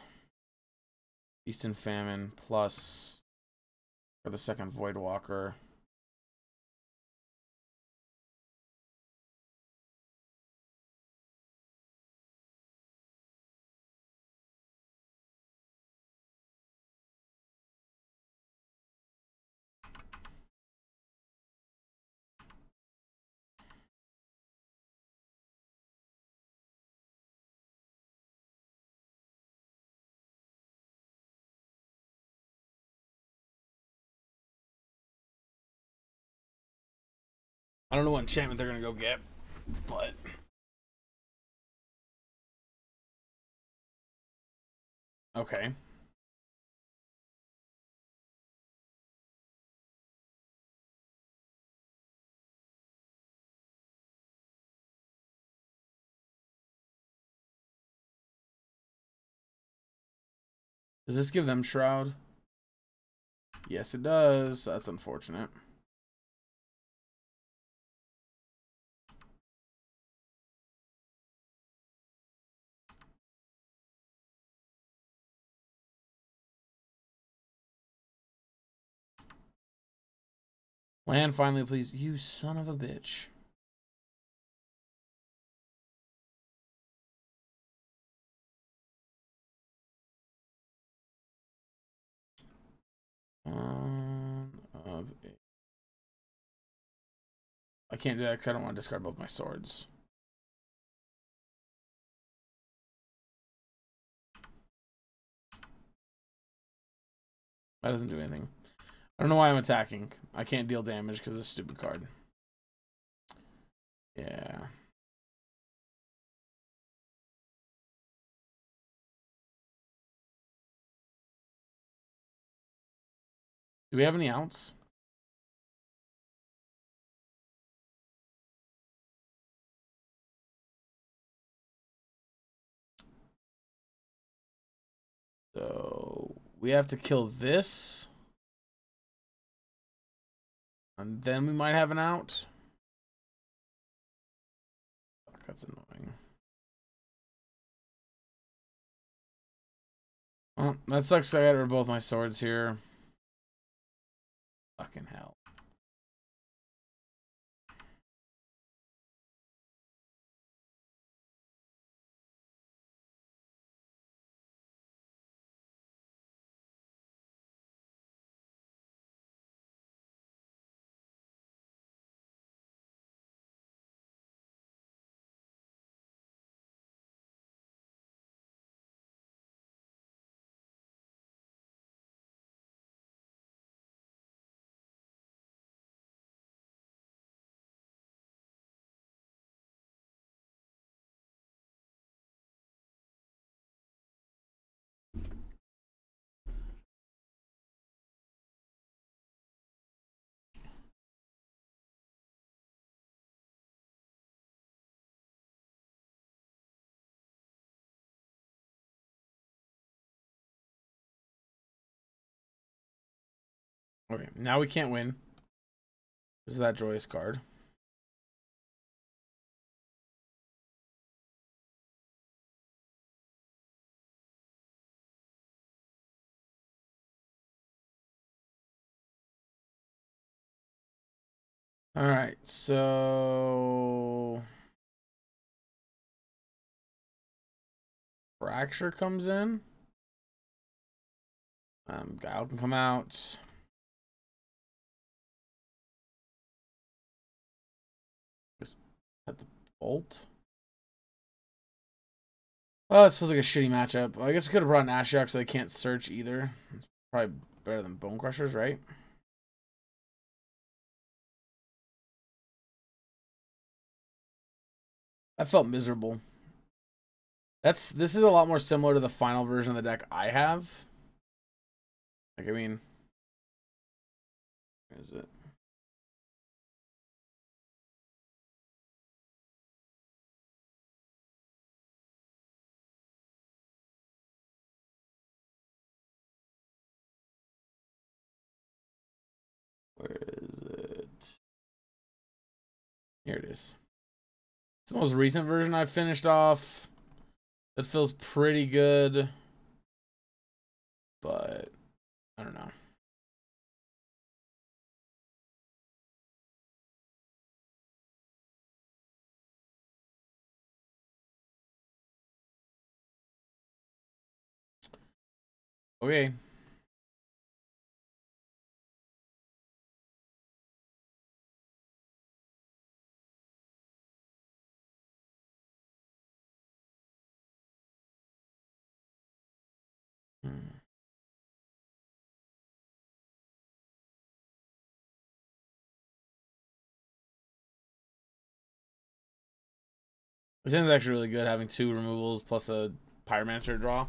Feast and Famine plus for the second Voidwalker. I don't know what enchantment they're going to go get, but okay. Does this give them Shroud? Yes, it does. That's unfortunate. Land finally, please. You son of a bitch. I can't do that because I don't want to discard both my swords. That doesn't do anything. I don't know why I'm attacking. I can't deal damage because of this stupid card. Yeah. Do we have any outs? So we have to kill this. And then we might have an out. Fuck, that's annoying. Well, that sucks. I got rid of both my swords here. Fucking hell. Okay, now we can't win. This is that joyous card. All right, so Fracture comes in. Guile can come out. Just at the bolt. Oh, this feels like a shitty matchup. I guess we could have brought an Ashiok so they can't search either. It's probably better than Bone Crushers, right? I felt miserable. This is a lot more similar to the final version of the deck I have. Like, I mean, where is it? Where is it? Here it is. It's the most recent version I've finished off. It feels pretty good, but I don't know. Okay. This end's actually really good, having 2 removals plus a Pyromancer draw.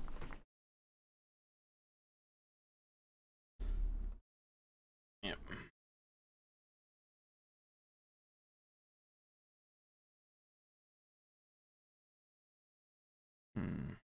Yep. Hmm.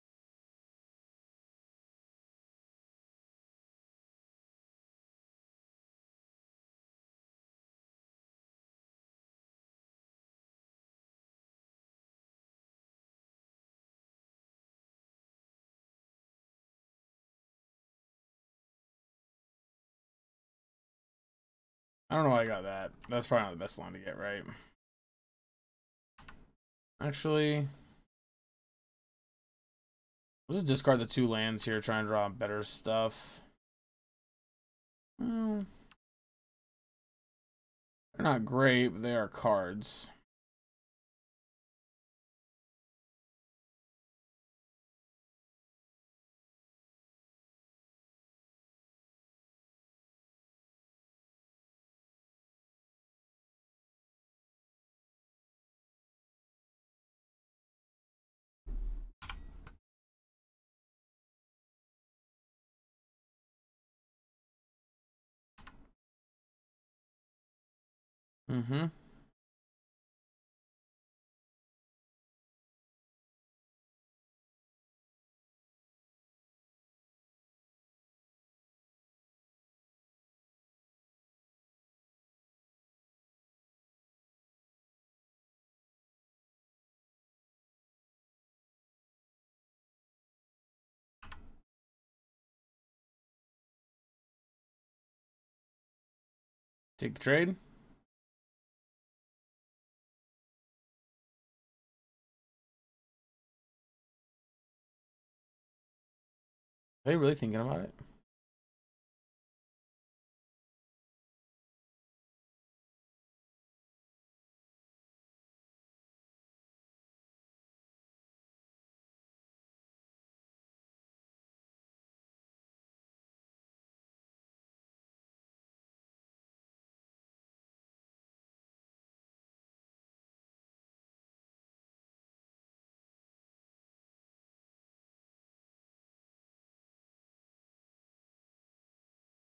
I don't know why I got that. That's probably not the best line to get, right? Actually, let's just discard the 2 lands here, try and draw better stuff. Well, they're not great, but they are cards. Mm-hmm. Take the trade. Are they really thinking about it?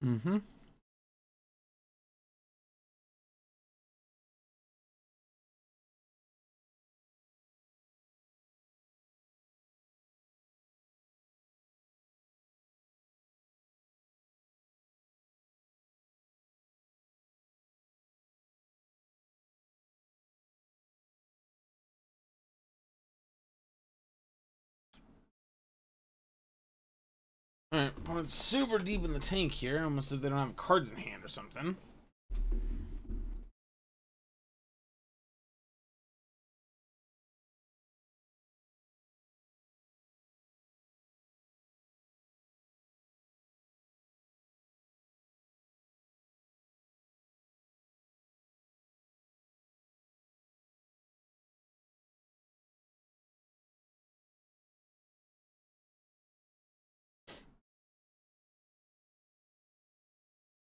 Mm-hmm. Alright, well, it's super deep in the tank here. Almost if they don't have cards in hand or something.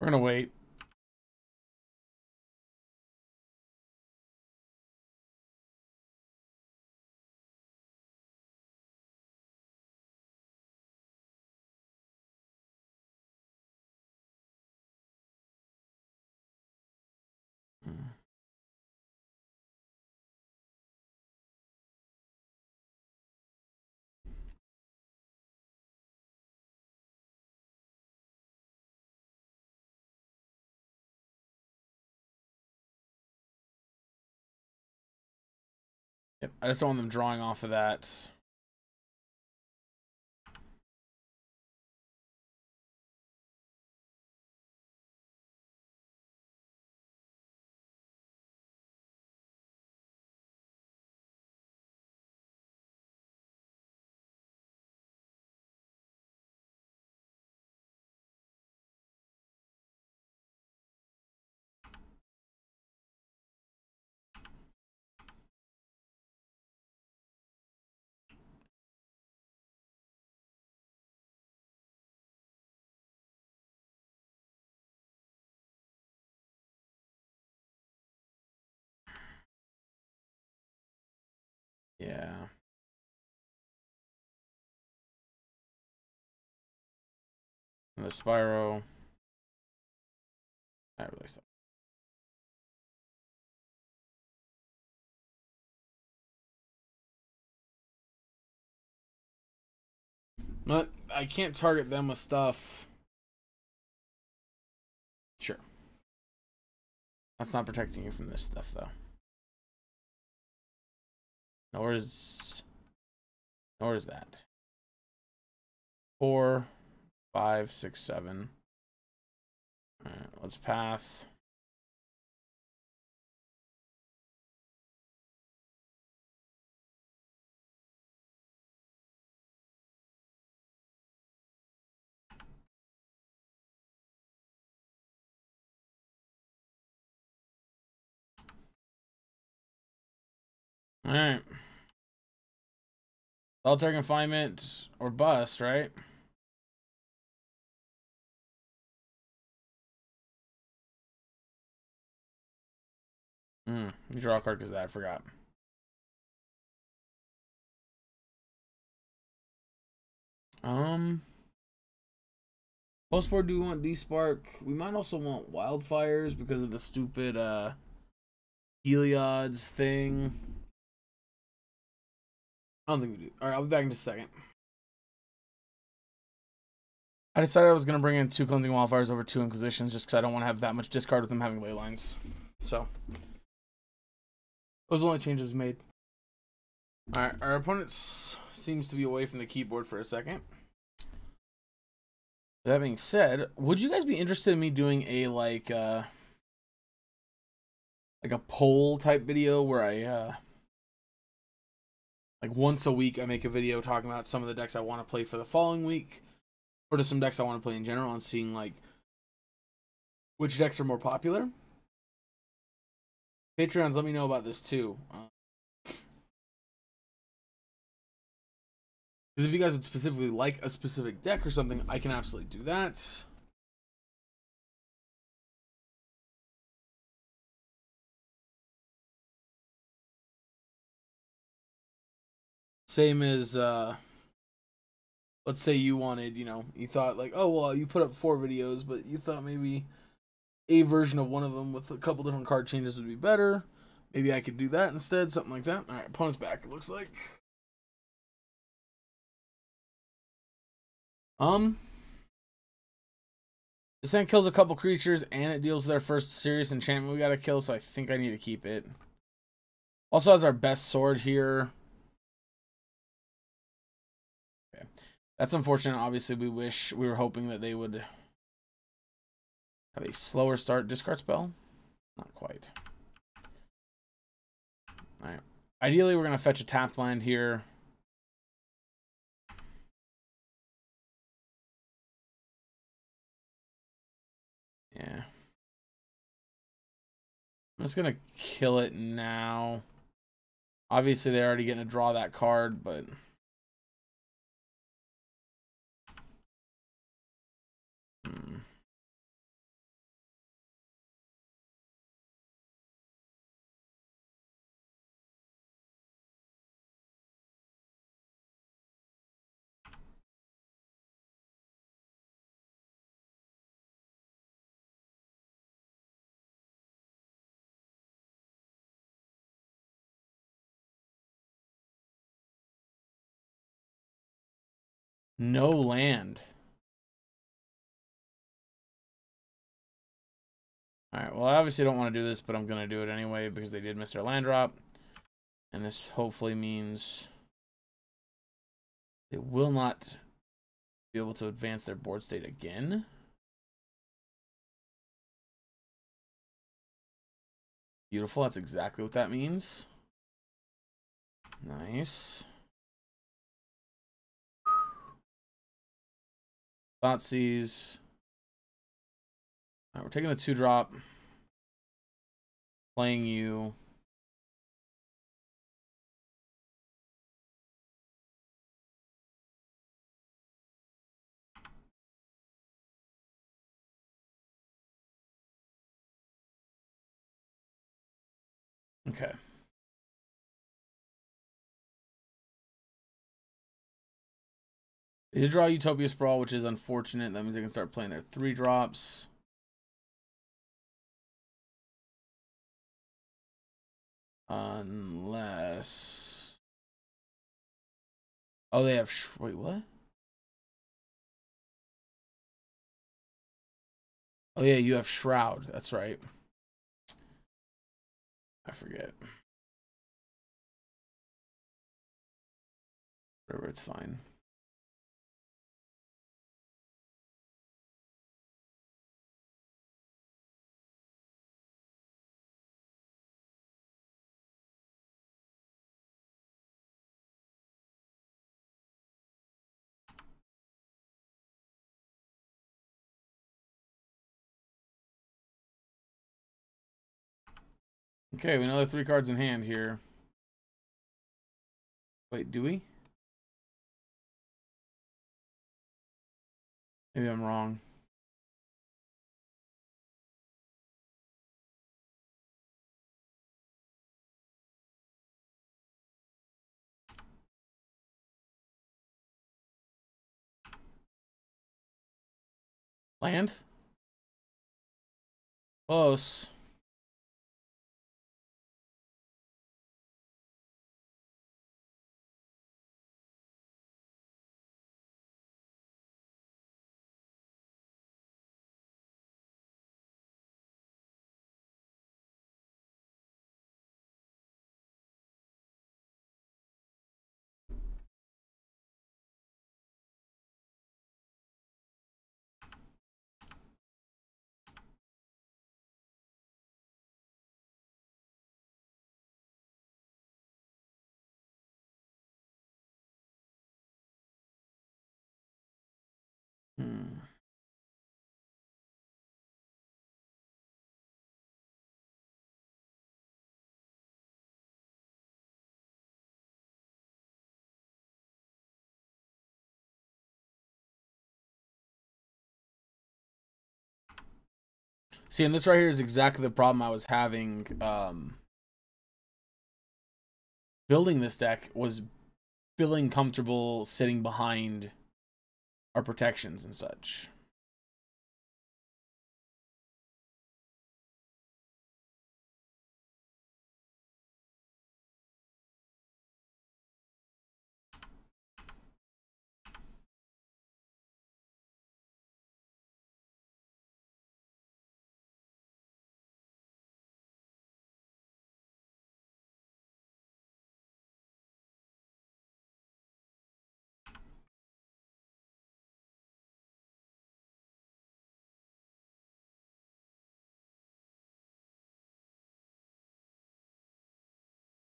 We're gonna wait. Yep, I just don't want them drawing off of that. Yeah. And the Spyro. I really suck. But I can't target them with stuff. Sure. That's not protecting you from this stuff, though. Nor is that. 4, 5, 6, 7. All right, let's path. Alright. Solitary confinement or bust, right? You draw a card because of that, I forgot. Postboard, do we want D-Spark? We might also want Wildfires because of the stupid Heliod's thing. I don't think we do. Alright, I'll be back in just a second. I decided I was going to bring in 2 Cleansing Wildfires over 2 Inquisitions just because I don't want to have that much discard with them having ley lines. So, those are the only changes made. Alright, our opponent seems to be away from the keyboard for a second. That being said, would you guys be interested in me doing a like a poll type video where I like once a week I make a video talking about some of the decks I want to play for the following week, or just some decks I want to play in general, and seeing like which decks are more popular? Patreons, let me know about this too. Because if you guys would specifically like a specific deck or something, I can absolutely do that. Same as, let's say you wanted, you thought like, oh, well, you put up 4 videos, but you thought maybe a version of one of them with a couple different card changes would be better. Maybe I could do that instead, something like that. All right, opponent's back, it looks like. This hand kills a couple creatures, and it deals their first serious enchantment we gotta kill, so I think I need to keep it. Also has our best sword here. Okay. That's unfortunate. Obviously, we were hoping that they would have a slower start. Discard spell? Not quite. Alright. Ideally, we're going to fetch a tapped land here. Yeah. I'm just going to kill it now. Obviously, they're already getting to draw that card, but... No land. Alright, well, I obviously don't want to do this, but I'm going to do it anyway because they did miss their land drop. And this hopefully means they will not be able to advance their board state again. Beautiful, that's exactly what that means. Nice. Thoughtseize. Alright, we're taking the 2-drop. Playing you. Okay. They did draw Utopia Sprawl, which is unfortunate. That means they can start playing their 3-drops. Unless... Oh, they have... Wait, what? Oh, yeah, you have Shroud. That's right. I forget. Whatever, it's fine. Okay, we have another 3 cards in hand here. Wait, do we? Maybe I'm wrong. Land? Close. See, and this right here is exactly the problem I was having building this deck, was feeling comfortable sitting behind our protections and such.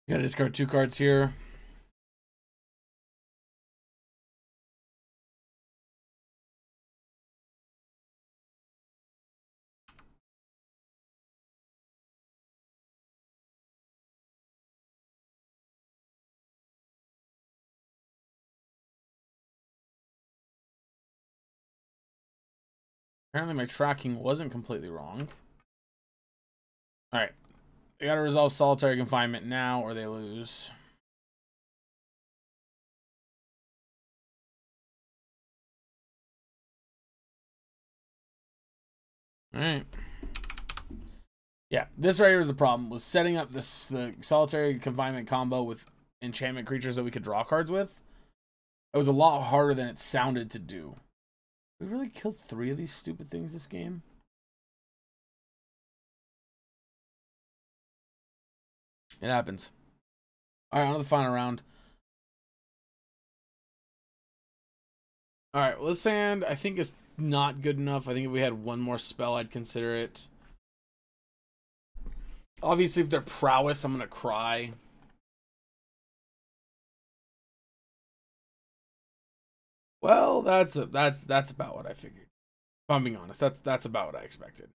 You gotta discard 2 cards here. Apparently my tracking wasn't completely wrong. Alright. They gotta resolve solitary confinement now or they lose. Alright. Yeah, this right here was the problem, was setting up the solitary confinement combo with enchantment creatures that we could draw cards with. It was a lot harder than it sounded to do. We really killed 3 of these stupid things this game? It happens. Alright, on to the final round. Alright, well, this hand I think is not good enough. I think if we had one more spell, I'd consider it. Obviously, if they're prowess, I'm gonna cry. Well, that's about what I figured. If I'm being honest, that's about what I expected.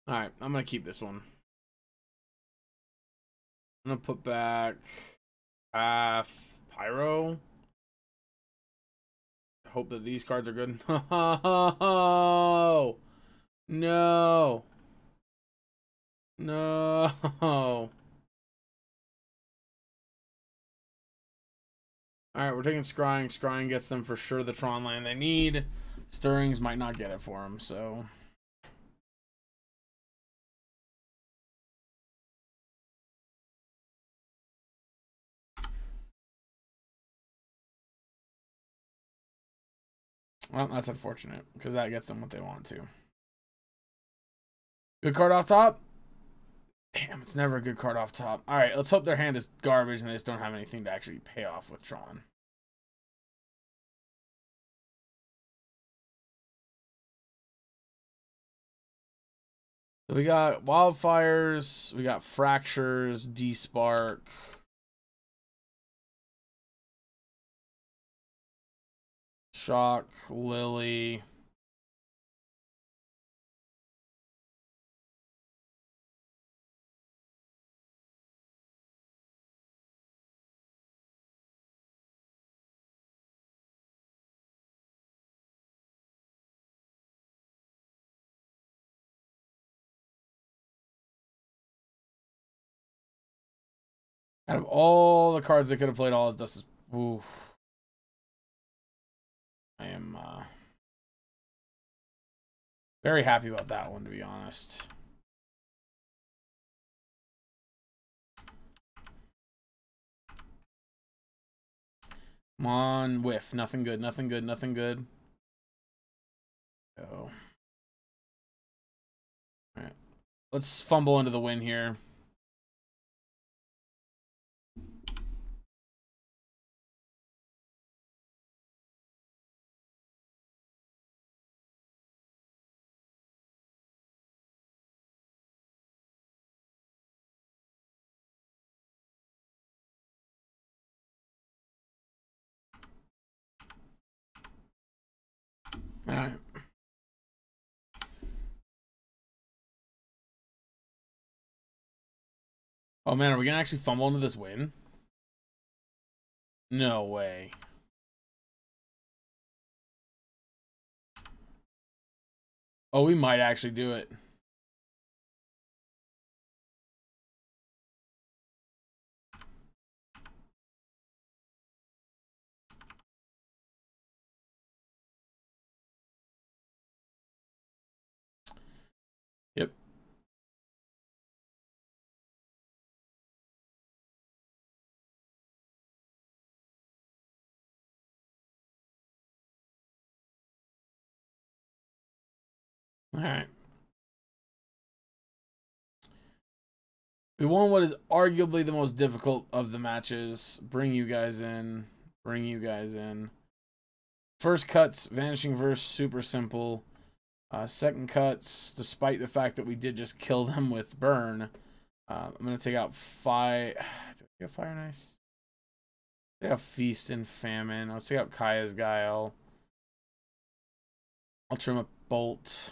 All right, I'm gonna keep this one. I'm gonna put back Path Pyro. Hope that these cards are good. No, no, no. Alright, we're taking Scrying. Scrying gets them for sure the Tron land they need. Stirrings might not get it for them, so. Well, that's unfortunate, because that gets them what they want to. Good card off top? Damn, it's never a good card off top. Alright, let's hope their hand is garbage and they just don't have anything to actually pay off with Tron. So we got Wildfires, we got Fractures, D-Spark. Shock, Lily. Out of all the cards that could have played all his dust, oof. I am very happy about that one, to be honest. Come on, whiff. Nothing good, nothing good, nothing good. Go. All right. Let's fumble into the win here. All right. Oh man, are we gonna actually fumble into this win? No way. Oh, we might actually do it. Yep. All right. We won what is arguably the most difficult of the matches. Bring you guys in. Bring you guys in. First cuts, Vanishing Verse, super simple. Second cuts, despite the fact that we did just kill them with Burn, I'm going to take out Fire. Do I take out Fire and Ice? Take out Feast and Famine. I'll take out Kaya's Guile. I'll trim a Bolt.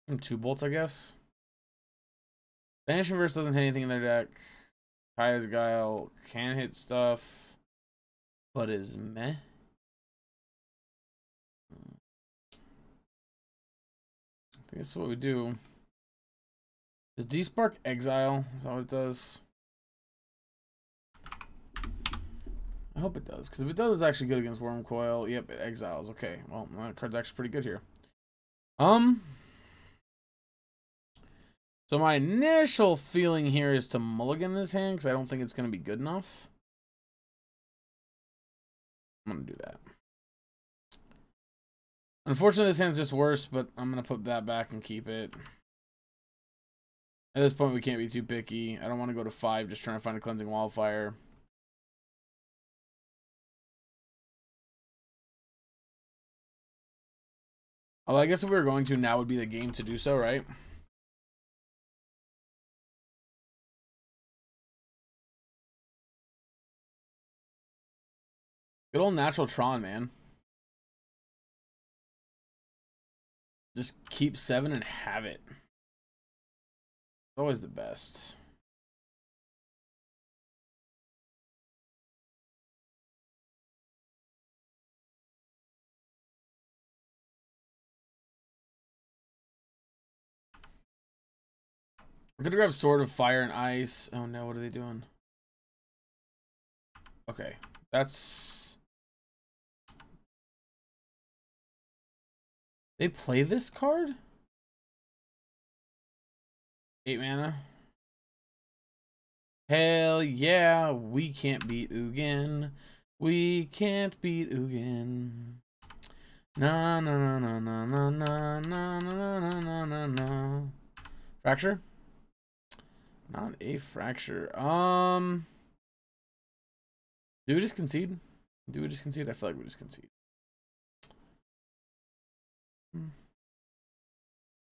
And 2 bolts, I guess. Vanishing Verse doesn't hit anything in their deck. Kaya's Guile can hit stuff, but is meh. I think that's what we do. Does D-Spark exile? Is that what it does? I hope it does, because if it does, it's actually good against Worm Coil. Yep, it exiles. Okay, well, that card's actually pretty good here. So my initial feeling here is to mulligan this hand, because I don't think it's going to be good enough. I'm going to do that. Unfortunately, this hand's just worse, but I'm going to put that back and keep it. At this point, we can't be too picky. I don't want to go to 5, just trying to find a Cleansing Wildfire. Oh, I guess if we were going to, now would be the game to do so, right? Good old Natural Tron, man. Just keep 7 and have it. Always the best. We're gonna grab Sword of Fire and Ice. Oh no, what are they doing? Okay, that's... They play this card? 8 mana. Hell yeah, we can't beat Ugin. We can't beat Ugin. Na na na na na na na na na na na na. Fracture? Not a fracture. Do we just concede? Do we just concede? I feel like we just concede.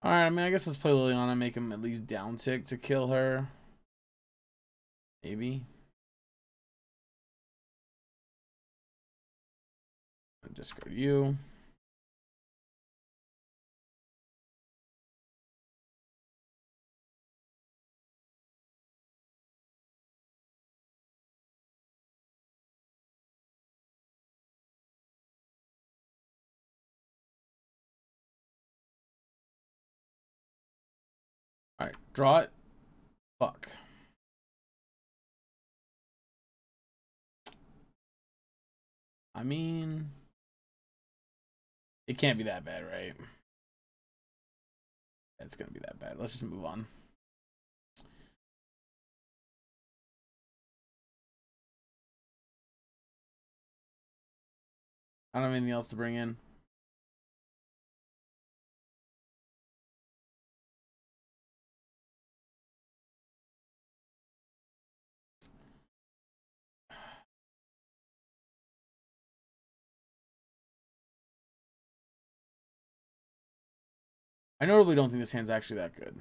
Alright, I mean, I guess let's play Liliana, make him at least down tick to kill her. Maybe. I'll discard you. Alright, draw it. Fuck. I mean, it can't be that bad, right? It's gonna be that bad. Let's just move on. I don't have anything else to bring in. I notably don't think this hand's actually that good.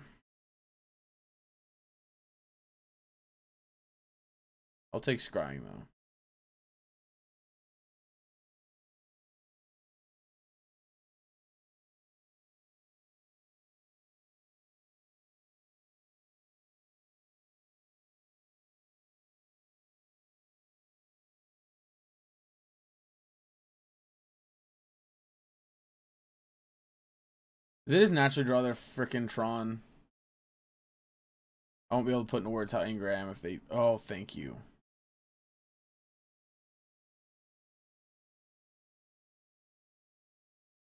I'll take scrying though. They just naturally draw their freaking Tron. I won't be able to put into words how angry I am if they... Oh, thank you.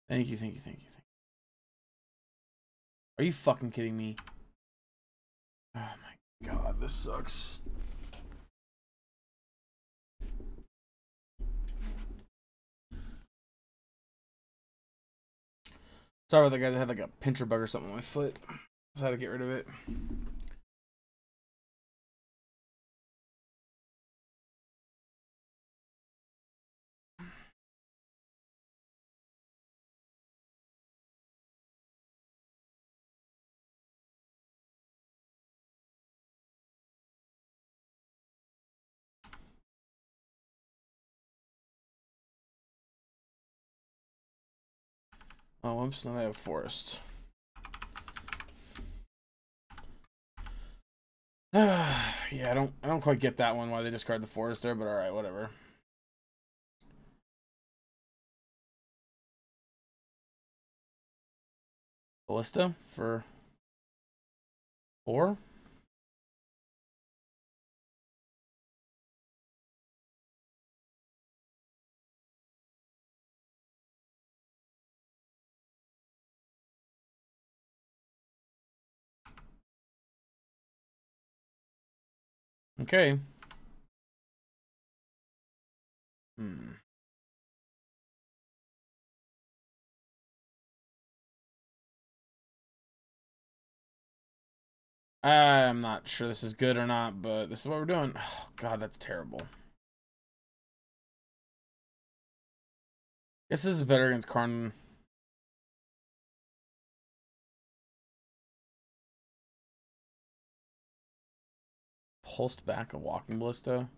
Thank you, thank you, thank you, thank you. Are you fucking kidding me? Oh my god, this sucks. Sorry about that, guys. I had like a pincher bug or something on my foot. So I had to get rid of it. Oh, whoops, now I have forest. Yeah, I don't quite get that one, why they discard the forest there, but alright, whatever. Ballista for 4? Okay. I'm not sure this is good or not, but this is what we're doing. Oh, God, that's terrible. Guess this is better against Karn. Pulsed back a walking ballista.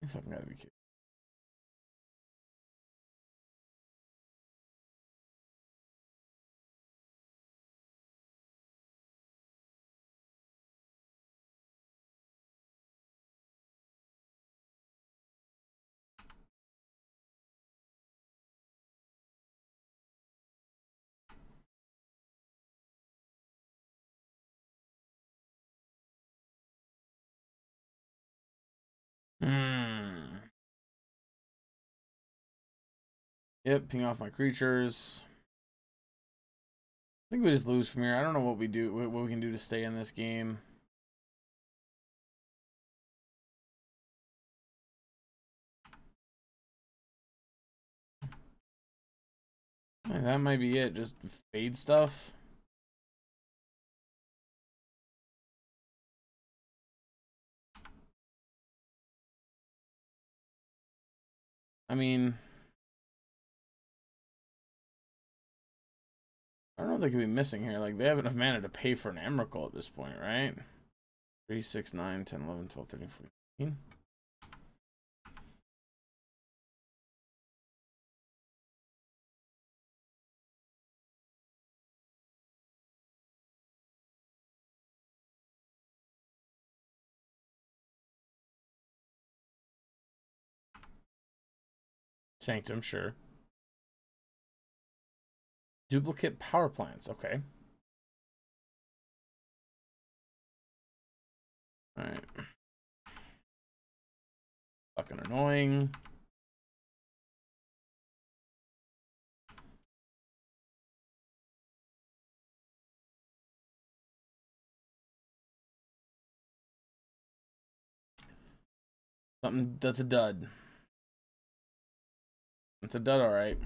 You fucking gotta be kidding. Yep, ping off my creatures. I think we just lose from here. I don't know what we do, what we can do to stay in this game. That might be it. Just fade stuff. I mean, I don't know what they could be missing here. Like, they have enough mana to pay for an Emrakul at this point, right? 3, 6, 9, 10, 11, 12, 13, 14, 15. Sanctum, sure. Duplicate power plants, okay. Alright. Fucking annoying. Something that's a dud. It's a dud, all right.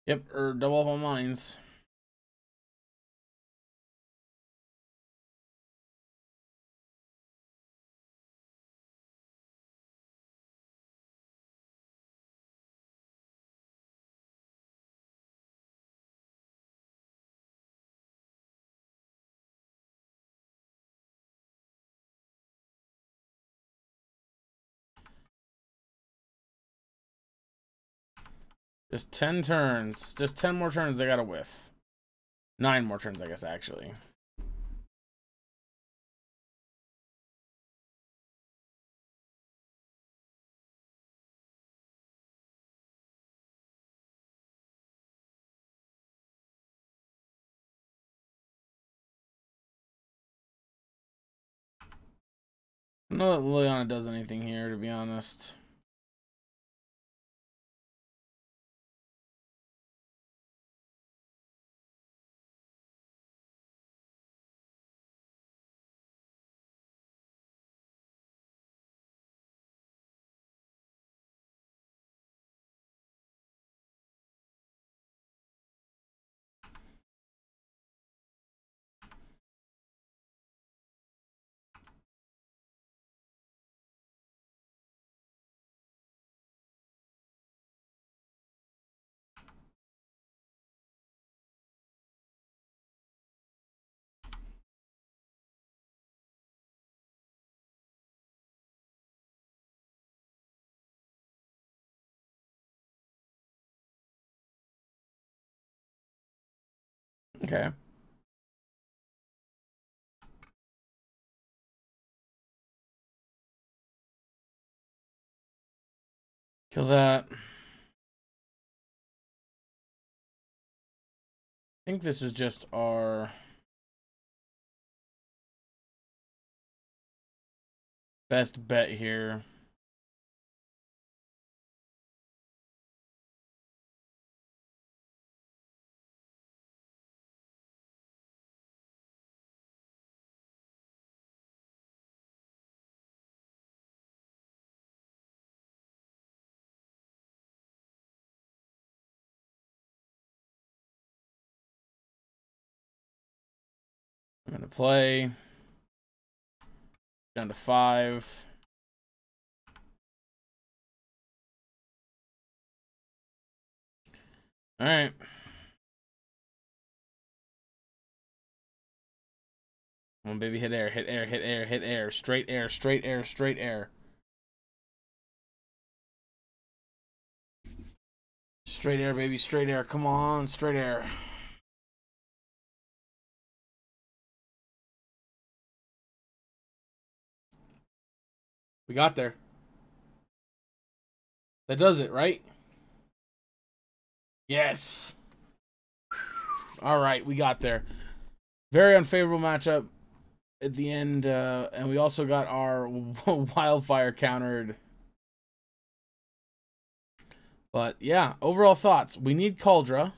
Yep, or double up on mines. Just 10 turns. Just 10 more turns, they gotta whiff. 9 more turns, I guess, actually. I don't know that Liliana does anything here, to be honest. Okay. Kill that. I think this is just our best bet here. I'm gonna play down to 5. All right. Come on, baby, hit air, hit air, hit air, hit air, straight air, straight air, straight air. Straight air, baby, straight air. Come on, straight air. We got there. That does it, right? Yes. All right, we got there. Very unfavorable matchup at the end, and we also got our wildfire countered. But yeah, overall thoughts. We need Cauldra.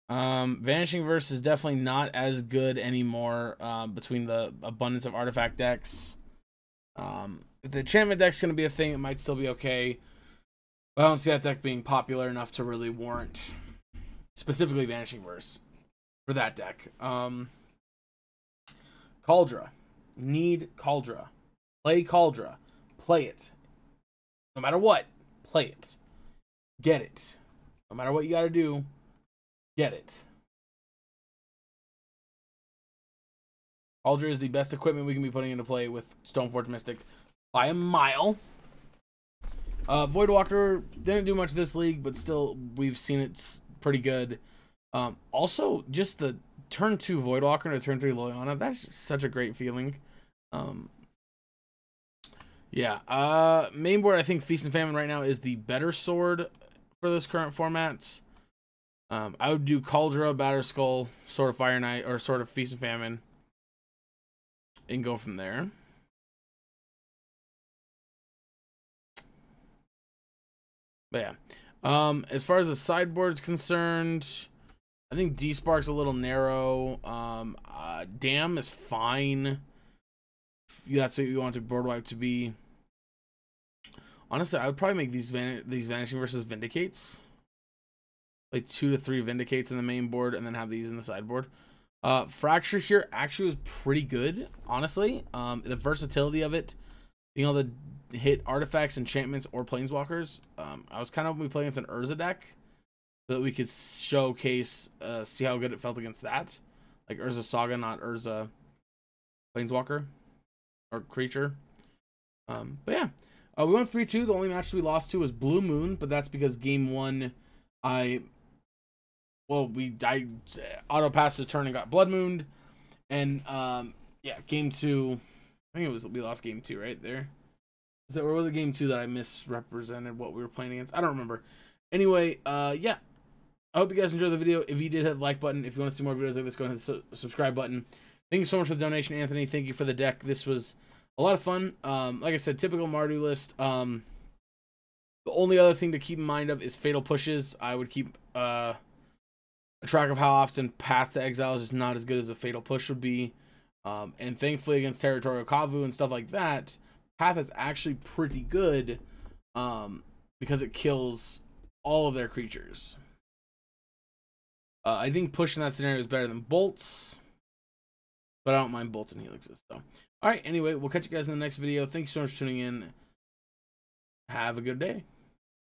Vanishing Verse is definitely not as good anymore between the abundance of artifact decks. If the enchantment deck's going to be a thing, it might still be okay. But I don't see that deck being popular enough to really warrant specifically Vanishing Verse for that deck. Cauldra. Need Cauldra. Play Cauldra. Play it. No matter what, play it. Get it. No matter what you got to do, get it. Cauldra is the best equipment we can be putting into play with Stoneforge Mystic by a mile. Voidwalker didn't do much this league, but still, we've seen it's pretty good. Also, just the turn 2 Voidwalker and a turn 3 Liliana, that's just such a great feeling. Yeah. Main board, I think Feast and Famine right now is the better sword for this current format. I would do Cauldra, Batterskull, Sword of Fire Knight, or Sword of Feast and Famine, and go from there. But yeah. As far as the sideboard's concerned, I think D-Spark's a little narrow. Dam is fine. That's what you want the board wipe to be. Honestly, I would probably make these Vanishing versus Vindicates. Like 2 to 3 Vindicates in the main board, and then have these in the sideboard. Fracture here actually was pretty good, honestly. The versatility of it, being able to hit artifacts, enchantments, or planeswalkers. I was kind of hoping we play against an Urza deck, so that we could showcase, see how good it felt against that. Like Urza Saga, not Urza Planeswalker or creature. But yeah, we went 3-2. The only match we lost to was Blue Moon, but that's because game 1, I auto passed the turn and got Blood Mooned, and yeah, game 2, I think it was, we lost game 2 right there. Or was it game 2 that I misrepresented what we were playing against? I don't remember. Anyway, yeah. I hope you guys enjoyed the video. If you did, hit the like button. If you want to see more videos like this, go ahead and hit the subscribe button. Thank you so much for the donation, Anthony. Thank you for the deck. This was a lot of fun. Like I said, typical Mardu list. The only other thing to keep in mind of is fatal pushes. I would keep a track of how often Path to Exile is just not as good as a fatal push would be. And thankfully against Territorial Kavu and stuff like that, Path is actually pretty good because it kills all of their creatures. I think push in that scenario is better than bolts, but I don't mind bolts and helixes. So, all right. Anyway, we'll catch you guys in the next video. Thank you so much for tuning in. Have a good day.